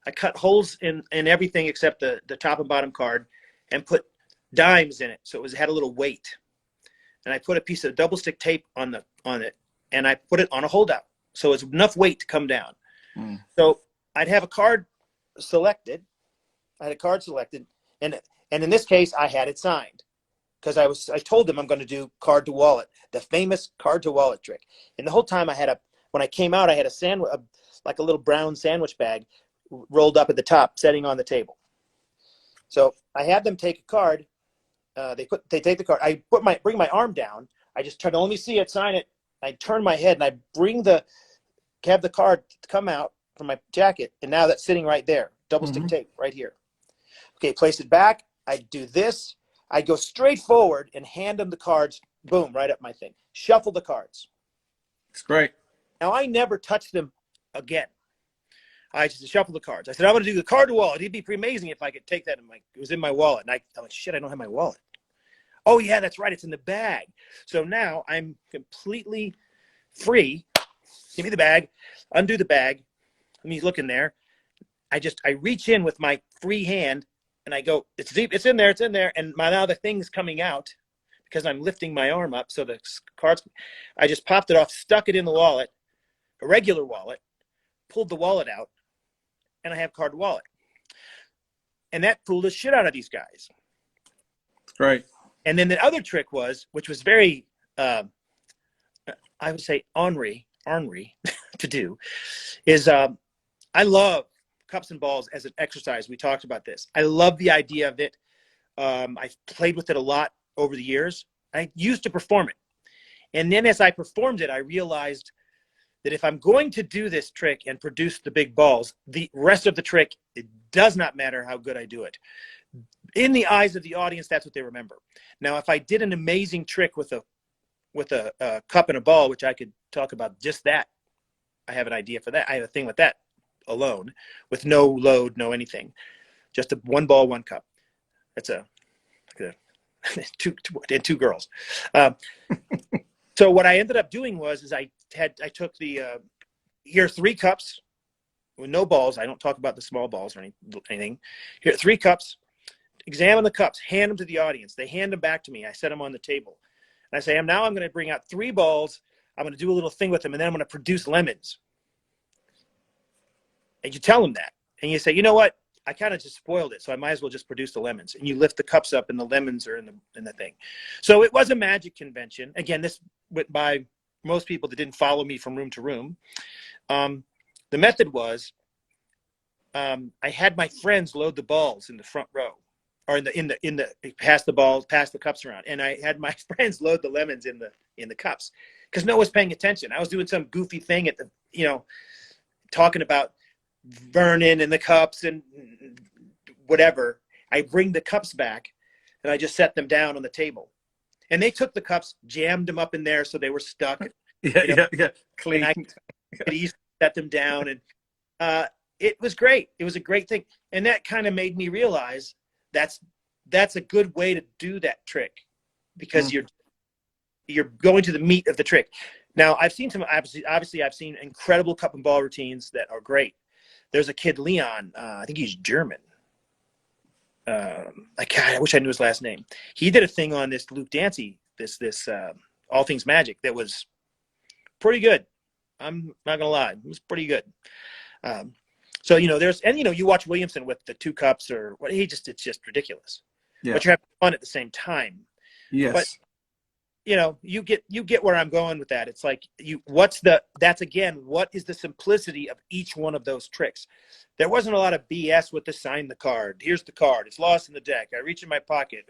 I cut holes in everything except the top and bottom card, and put dimes in it, so it had a little weight. And I put a piece of double stick tape on it, and I put it on a holdout, so it's enough weight to come down. So I'd have a card selected. I had a card selected, and in this case, I had it signed, because I told them I'm going to do card to wallet, the famous card to wallet trick. And the whole time when I came out, I had like a little brown sandwich bag rolled up at the top, setting on the table. So I had them take a card. They take the card. I bring my arm down. I just try to only see it, sign it. I turn my head and I have the card come out from my jacket, and now that's sitting right there, double stick tape right here. Okay, place it back. I do this. I go straight forward and hand them the cards. Boom, right up my thing. Shuffle the cards. It's great. Now I never touch them again. I just shuffle the cards. I said, I'm going to do the card to wallet. It'd be pretty amazing if I could take that it was in my wallet. And I'm like, shit, I don't have my wallet. Oh yeah, that's right. It's in the bag. So now I'm completely free. Give me the bag, undo the bag. Let me look in there. I reach in with my free hand and I go, it's deep. It's in there. It's in there. And now the thing's coming out because I'm lifting my arm up. So the cards, I just popped it off, stuck it in the wallet, a regular wallet, pulled the wallet out, and I have card wallet. And that fooled the shit out of these guys. Great. And then the other trick which was very, I would say ornery to do, is I love cups and balls as an exercise. We talked about this. I love the idea of it. I've played with it a lot over the years. I used to perform it. And then as I performed it, I realized that if I'm going to do this trick and produce the big balls, the rest of the trick, it does not matter how good I do it. In the eyes of the audience, that's what they remember. Now, if I did an amazing trick with a cup and a ball, which I could talk about just that, I have an idea for that. I have a thing with that alone, with no load, no anything. Just one ball, one cup. That's two girls. So what I ended up doing was I took here are 3 cups with no balls. I don't talk about the small balls or anything. Here are 3 cups. Examine the cups. Hand them to the audience. They hand them back to me. I set them on the table. And I say, now I'm going to bring out 3 balls. I'm going to do a little thing with them, and then I'm going to produce lemons. And you tell them that. And you say, you know what? I kind of just spoiled it, so I might as well just produce the lemons. And you lift the cups up, and the lemons are in the thing. So it was a magic convention. Again, this went by most people that didn't follow me from room to room. The method was I had my friends load the balls in the front row, or in the pass the balls, pass the cups around, and I had my friends load the lemons in the cups because no one was paying attention. I was doing some goofy thing at talking about Vernon and the cups and whatever, I bring the cups back and I just set them down on the table. And they took the cups, jammed them up in there so they were stuck. Yeah. And I Clean. could easily set them down. And it was great. It was a great thing. And that kind of made me realize that's a good way to do that trick, because you're going to the meat of the trick. Now, I've seen some, obviously I've seen incredible cup and ball routines that are great. There's a kid, Leon, I think he's German. I wish I knew his last name. He did a thing on this Luke Dancy, this All Things Magic, that was pretty good. I'm not gonna lie, it was pretty good. So you watch Williamson with the 2 cups or what, it's just ridiculous. Yeah. But you're having fun at the same time. Yes. But you get where I'm going with that. It's like what is the simplicity of each one of those tricks? There wasn't a lot of BS with the sign the card. Here's the card. It's lost in the deck. I reach in my pocket.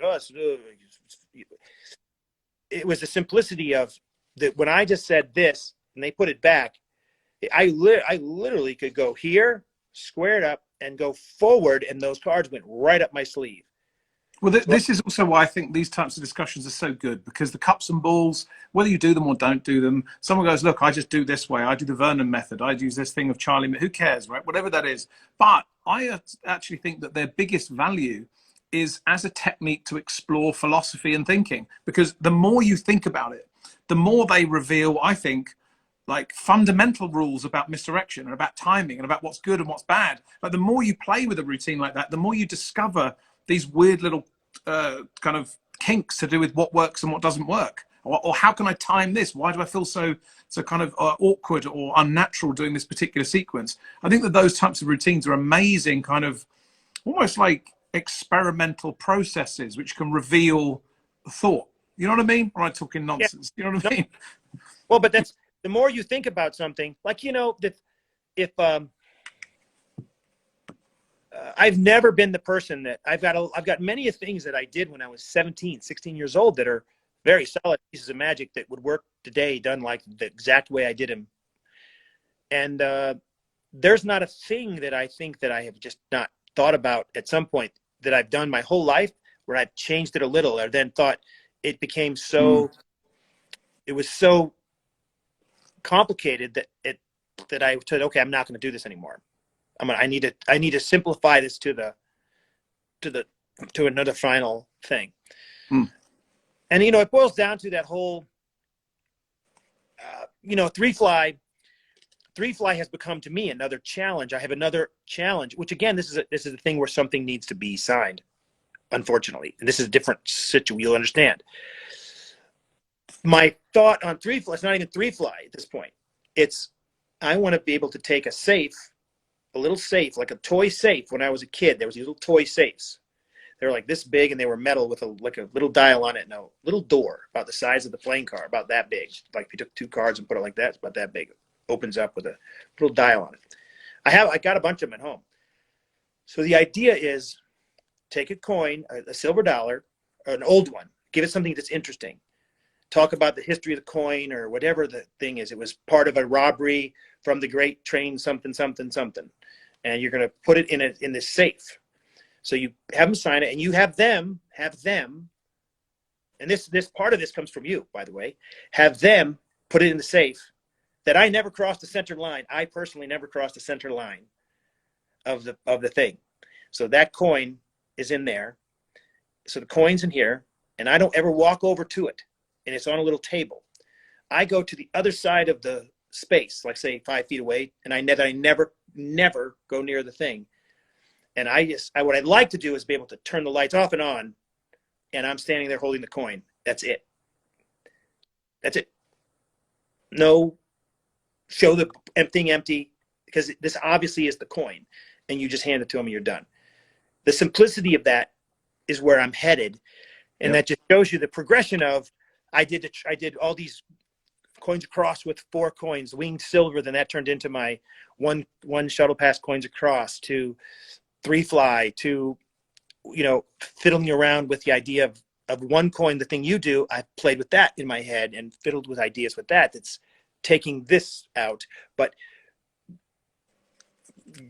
It was the simplicity of that. When I just said this and they put it back, I literally could go here, square it up, and go forward, and those cards went right up my sleeve. Well, this is also why I think these types of discussions are so good, because the cups and balls, whether you do them or don't do them, someone goes, look, I just do this way. I do the Vernon method. I use this thing of Charlie. Who cares, right? Whatever that is. But I actually think that their biggest value is as a technique to explore philosophy and thinking, because the more you think about it, the more they reveal, I think, like fundamental rules about misdirection and about timing and about what's good and what's bad. Like the more you play with a routine like that, the more you discover these weird little kind of kinks to do with what works and what doesn't work, or how can I time this? Why do I feel so kind of awkward or unnatural doing this particular sequence? I think that those types of routines are amazing, kind of almost like experimental processes which can reveal thought. You know what I mean? Or am I talking nonsense? Yeah. You know what I mean? Well, but that's the more you think about something, like that if I've never been the person that I've got many things that I did when I was 17, 16 years old that are very solid pieces of magic that would work today, done like the exact way I did them. And there's not a thing that I think that I have just not thought about at some point that I've done my whole life where I've changed it a little, or then thought it became so, it was so complicated that I said, okay, I'm not going to do this anymore. I need to simplify this to another final thing. And it boils down to that whole three fly has become to me another challenge. I have another challenge, which again, this is a thing where something needs to be signed, unfortunately, and this is a different situation. You'll understand. My thought on three fly, it's not even three fly at this point. It's I want to be able to take a little safe, like a toy safe. When I was a kid, there was these little toy safes. They were like this big, and they were metal with a little dial on it, and a little door about the size of the playing card, about that big. Like if you took 2 cards and put it like that, it's about that big. It opens up with a little dial on it. I got a bunch of them at home. So the idea is take a coin, a silver dollar, or an old one, give it something that's interesting. Talk about the history of the coin or whatever the thing is. It was part of a robbery from the great train something, something, something. And you're going to put it in this safe. So you have them sign it, and you have them, and this part of this comes from you, by the way, have them put it in the safe that I never crossed the center line. I personally never crossed the center line of the thing. So that coin is in there. So the coin's in here, and I don't ever walk over to it. And it's on a little table. I go to the other side of the space, like say 5 feet away, and I never go near the thing. And what I'd like to do is be able to turn the lights off and on, and I'm standing there holding the coin. That's it. That's it. No, show the thing empty, because this obviously is the coin, and you just hand it to them and you're done. The simplicity of that is where I'm headed, and that just shows you the progression of I did all these coins across with 4 coins, winged silver. Then that turned into my one shuttle pass coins across, to 3 fly, to fiddling around with the idea of 1 coin. The thing you do, I played with that in my head and fiddled with ideas with that. That's taking this out, but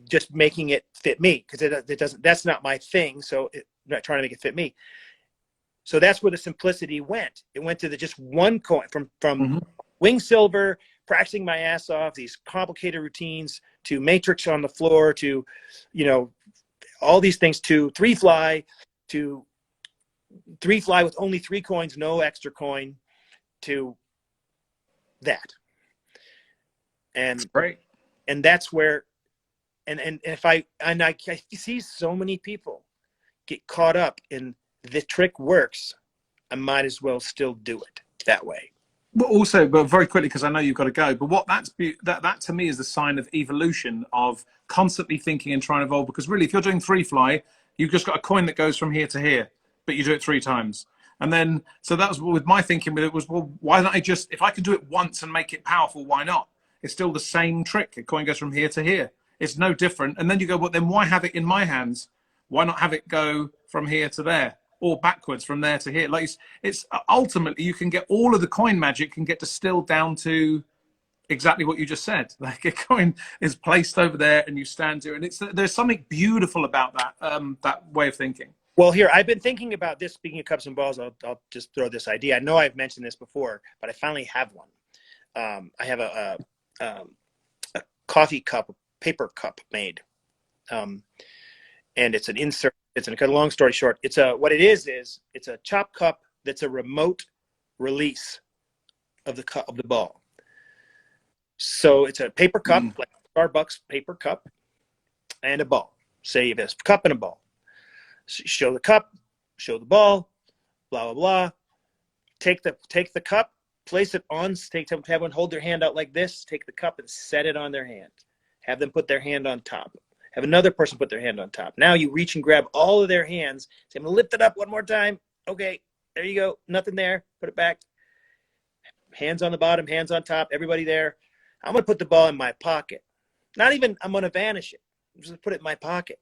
just making it fit me, because it doesn't. That's not my thing. So not trying to make it fit me. So that's where the simplicity went. It went to the just one coin from wing silver, practicing my ass off, these complicated routines, to matrix on the floor, to, you know, all these things, to three fly with only 3 coins, no extra coin, to that. And that's great. And that's where, and I see so many people get caught up in the trick works, I might as well still do it that way. But also, but very quickly, because I know you've got to go, but what that to me is the sign of evolution, of constantly thinking and trying to evolve. Because really, if you're doing 3 fly, you've just got a coin that goes from here to here, but you do it 3 times. And then, so that was with my thinking with it was, well, why don't I just, if I can do it once and make it powerful, why not? It's still the same trick. A coin goes from here to here. It's no different. And then you go, well, then why have it in my hands? Why not have it go from here to there, or backwards from there to here? Like it's ultimately, you can get all of the coin magic can get distilled down to exactly what you just said. Like a coin is placed over there and you stand there, and there's something beautiful about that, that way of thinking. Well, here, I've been thinking about this. Speaking of cups and balls, I'll just throw this idea. I know I've mentioned this before, but I finally have one. I have a coffee cup, paper cup made. And it's an insert. It's a long story short. What it is it's a chop cup that's a remote release of the ball. So it's a paper cup, like Starbucks paper cup, and a ball. Say you have a cup and a ball. So show the cup, show the ball, blah blah blah. Take the cup, place it on. Have everyone hold their hand out like this. Take the cup and set it on their hand. Have them put their hand on top. Have another person put their hand on top. Now you reach and grab all of their hands. Say, I'm going to lift it up one more time. Okay, there you go. Nothing there. Put it back. Hands on the bottom, hands on top. Everybody there. I'm going to put the ball in my pocket. Not even I'm going to vanish it. I'm just going to put it in my pocket.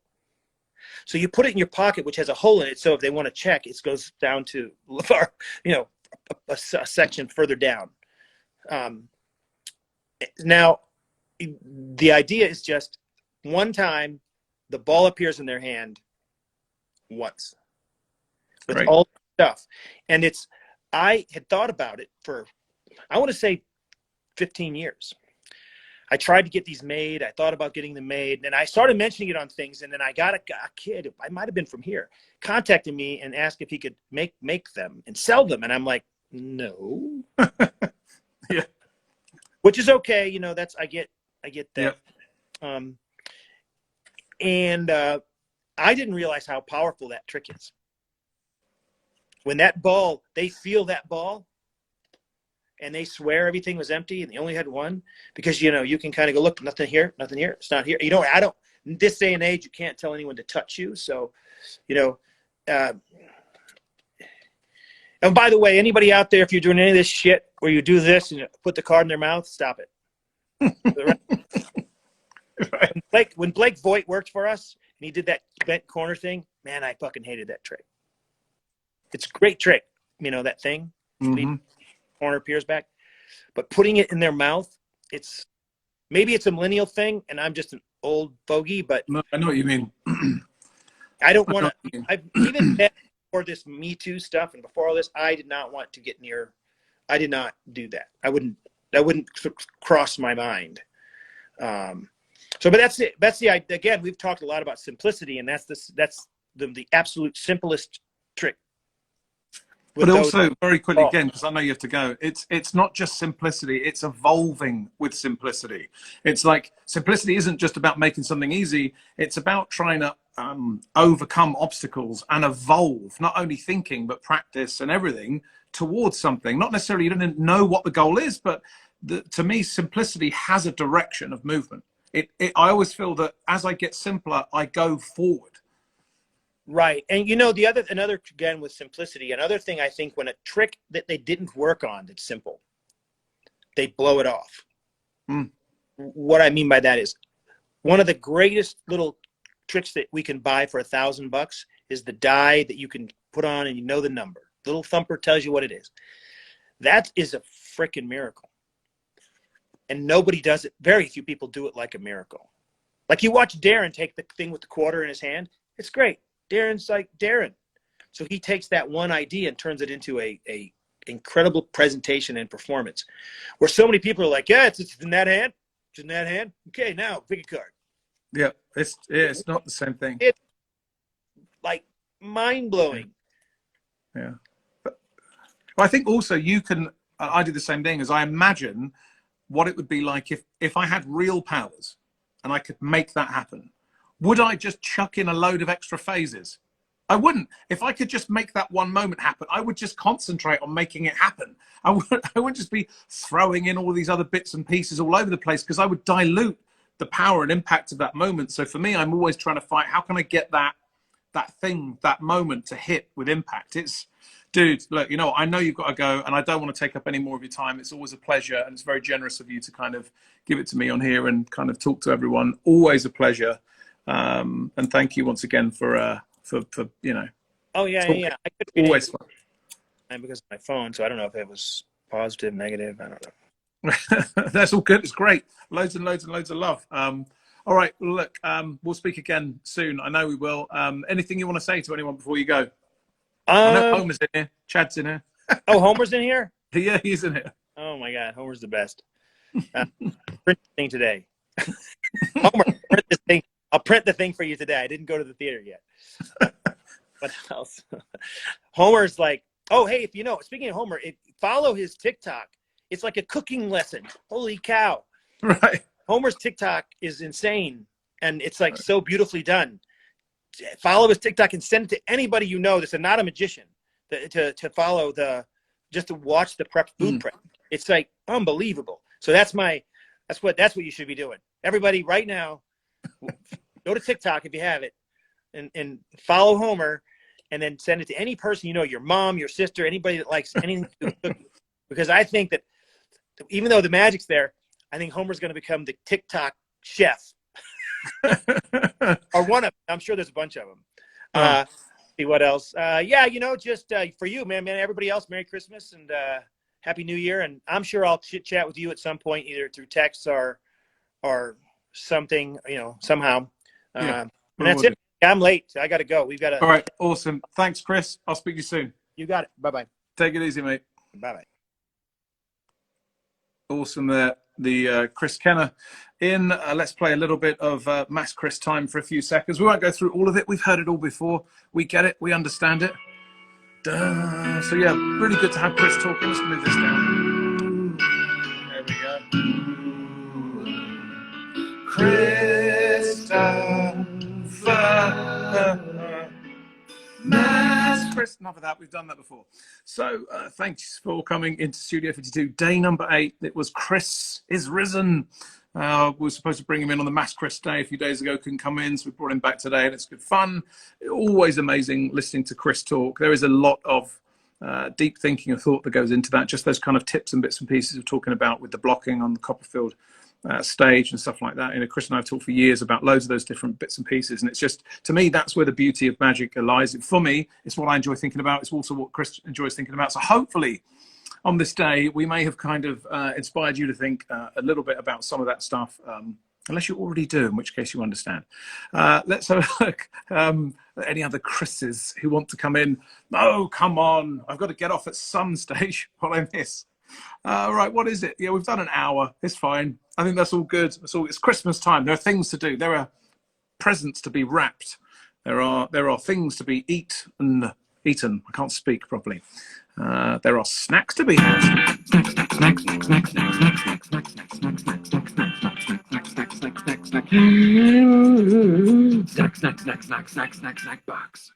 So you put it in your pocket, which has a hole in it. So if they want to check, it goes down to, a section further down. Now, the idea is just one time the ball appears in their hand once with all the stuff. And I had thought about it for, I want to say 15 years. I tried to get these made. I thought about getting them made, and I started mentioning it on things. And then I got a kid, I might've been from here, contacted me and asked if he could make them and sell them. And I'm like, no. Yeah. Which is okay. I get that. Yeah. And I didn't realize how powerful that trick is. When that ball, they feel that ball and they swear everything was empty and they only had one, because, you can kind of go, look, nothing here, it's not here. In this day and age, you can't tell anyone to touch you. So, and by the way, anybody out there, if you're doing any of this shit where you do this and put the card in their mouth, stop it. Right. When Blake Voigt worked for us and he did that bent corner thing, man, I fucking hated that trick. It's a great trick, that thing. Corner appears back, but putting it in their mouth, maybe it's a millennial thing, and I'm just an old fogey. But no, I know what you mean. I don't want to. I've even before this Me Too stuff and before all this, I did not want to get near. I did not do that. That wouldn't cross my mind. But that's it. That's the idea. Again, we've talked a lot about simplicity, and that's the absolute simplest trick. But also, very quickly again, because I know you have to go, it's not just simplicity, it's evolving with simplicity. It's like simplicity isn't just about making something easy, it's about trying to overcome obstacles and evolve, not only thinking, but practice and everything towards something. Not necessarily you don't know what the goal is, but to me, simplicity has a direction of movement. I always feel that as I get simpler, I go forward. Right. And another again with simplicity, another thing I think, when a trick that they didn't work on that's simple, they blow it off. What I mean by that is, one of the greatest little tricks that we can buy for $1,000 is the die that you can put on and the number. The little thumper tells you what it is. That is a freaking miracle. And nobody does it. Very few people do it like a miracle. Like you watch Darren take the thing with the quarter in his hand. It's great. Darren's like Darren. So he takes that one idea and turns it into a incredible presentation and performance, where so many people are like, yeah, it's in that hand. It's in that hand. Okay, now pick a card. Yeah, it's not the same thing. It's like mind-blowing. Yeah. But I think also you can, I do the same thing, as I imagine what it would be like if I had real powers and I could make that happen. Would I just chuck in a load of extra phases? I wouldn't. If I could just make that one moment happen, I would just concentrate on making it happen. I wouldn't just be throwing in all these other bits and pieces all over the place, because I would dilute the power and impact of that moment. So for me, I'm always trying to fight, how can I get that thing, that moment to hit with impact? It's, dude, look, I know you've got to go, and I don't want to take up any more of your time. It's always a pleasure, and it's very generous of you to kind of give it to me on here and kind of talk to everyone. Always a pleasure. And thank you once again for Oh yeah, talk. yeah. I could Always fun. Because of my phone, so I don't know if it was positive, negative. I don't know. That's all good. It's great. Loads and loads and loads of love. All right. Look, we'll speak again soon. I know we will. Anything you want to say to anyone before you go? I know Homer's in here. Chad's in here. Oh, Homer's in here? Yeah, he's in here. Oh my God, Homer's the best. Print the thing today. Homer, print this thing. I'll print the thing for you today. I didn't go to the theater yet. What else? Homer's like, oh, hey, if speaking of Homer, follow his TikTok. It's like a cooking lesson. Holy cow. Right. Homer's TikTok is insane, and it's like so beautifully done. Follow his TikTok and send it to anybody that's not a magician, to follow just to watch the food prep. It's like unbelievable. So that's what you should be doing. Everybody right now, go to TikTok if you have it, and follow Homer, and then send it to any person your mom, your sister, anybody that likes anything to do with cooking. Because I think that even though the magic's there, I think Homer's going to become the TikTok chef. Or one of them. I'm sure there's a bunch of them. See what else. Just for you, man, everybody else, Merry Christmas and Happy New Year. And I'm sure I'll chit chat with you at some point, either through text or something, somehow. And that's it. I'm late. So I got to go. We've got to. All right. Awesome. Thanks, Chris. I'll speak to you soon. You got it. Bye-bye. Take it easy, mate. Bye-bye. Awesome there. The Chris Kenner in. Let's play a little bit of Mass Chris time for a few seconds. We won't go through all of it. We've heard it all before. We get it. We understand it. So yeah, really good to have Chris talking. Let's move this down. There we go. Christopher. Mass Chris. Enough of that. We've done that before. So thanks for coming into Studio 52. Day number 8. It was Chris is risen. We were supposed to bring him in on the Mass Chris Day a few days ago. Couldn't come in, so we brought him back today, and it's good fun. Always amazing listening to Chris talk. There is a lot of deep thinking and thought that goes into that. Just those kind of tips and bits and pieces of talking about with the blocking on the Copperfield stage and stuff like that. Chris and I have talked for years about loads of those different bits and pieces, and it's just, to me, that's where the beauty of magic lies. For me, it's what I enjoy thinking about. It's also what Chris enjoys thinking about. So hopefully on this day, we may have kind of inspired you to think a little bit about some of that stuff, unless you already do, in which case you understand. Let's have a look. Any other Chris's who want to come in? Oh, come on. I've got to get off at some stage. What I miss. Right, what is it? Yeah, we've done an hour. It's fine. I think that's all good. It's Christmas time. There are things to do. There are presents to be wrapped. There are things to be eaten. I can't speak properly. There are snacks to be had. Snack box.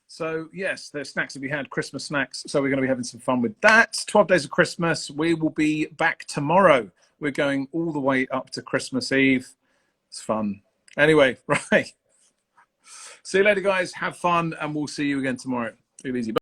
So yes, there's snacks to be had, Christmas snacks. So we're going to be having some fun with that. 12 days of Christmas. We will be back tomorrow. We're going all the way up to Christmas Eve. It's fun. Anyway, right. See you later, guys. Have fun, and we'll see you again tomorrow. Take it easy. Bye.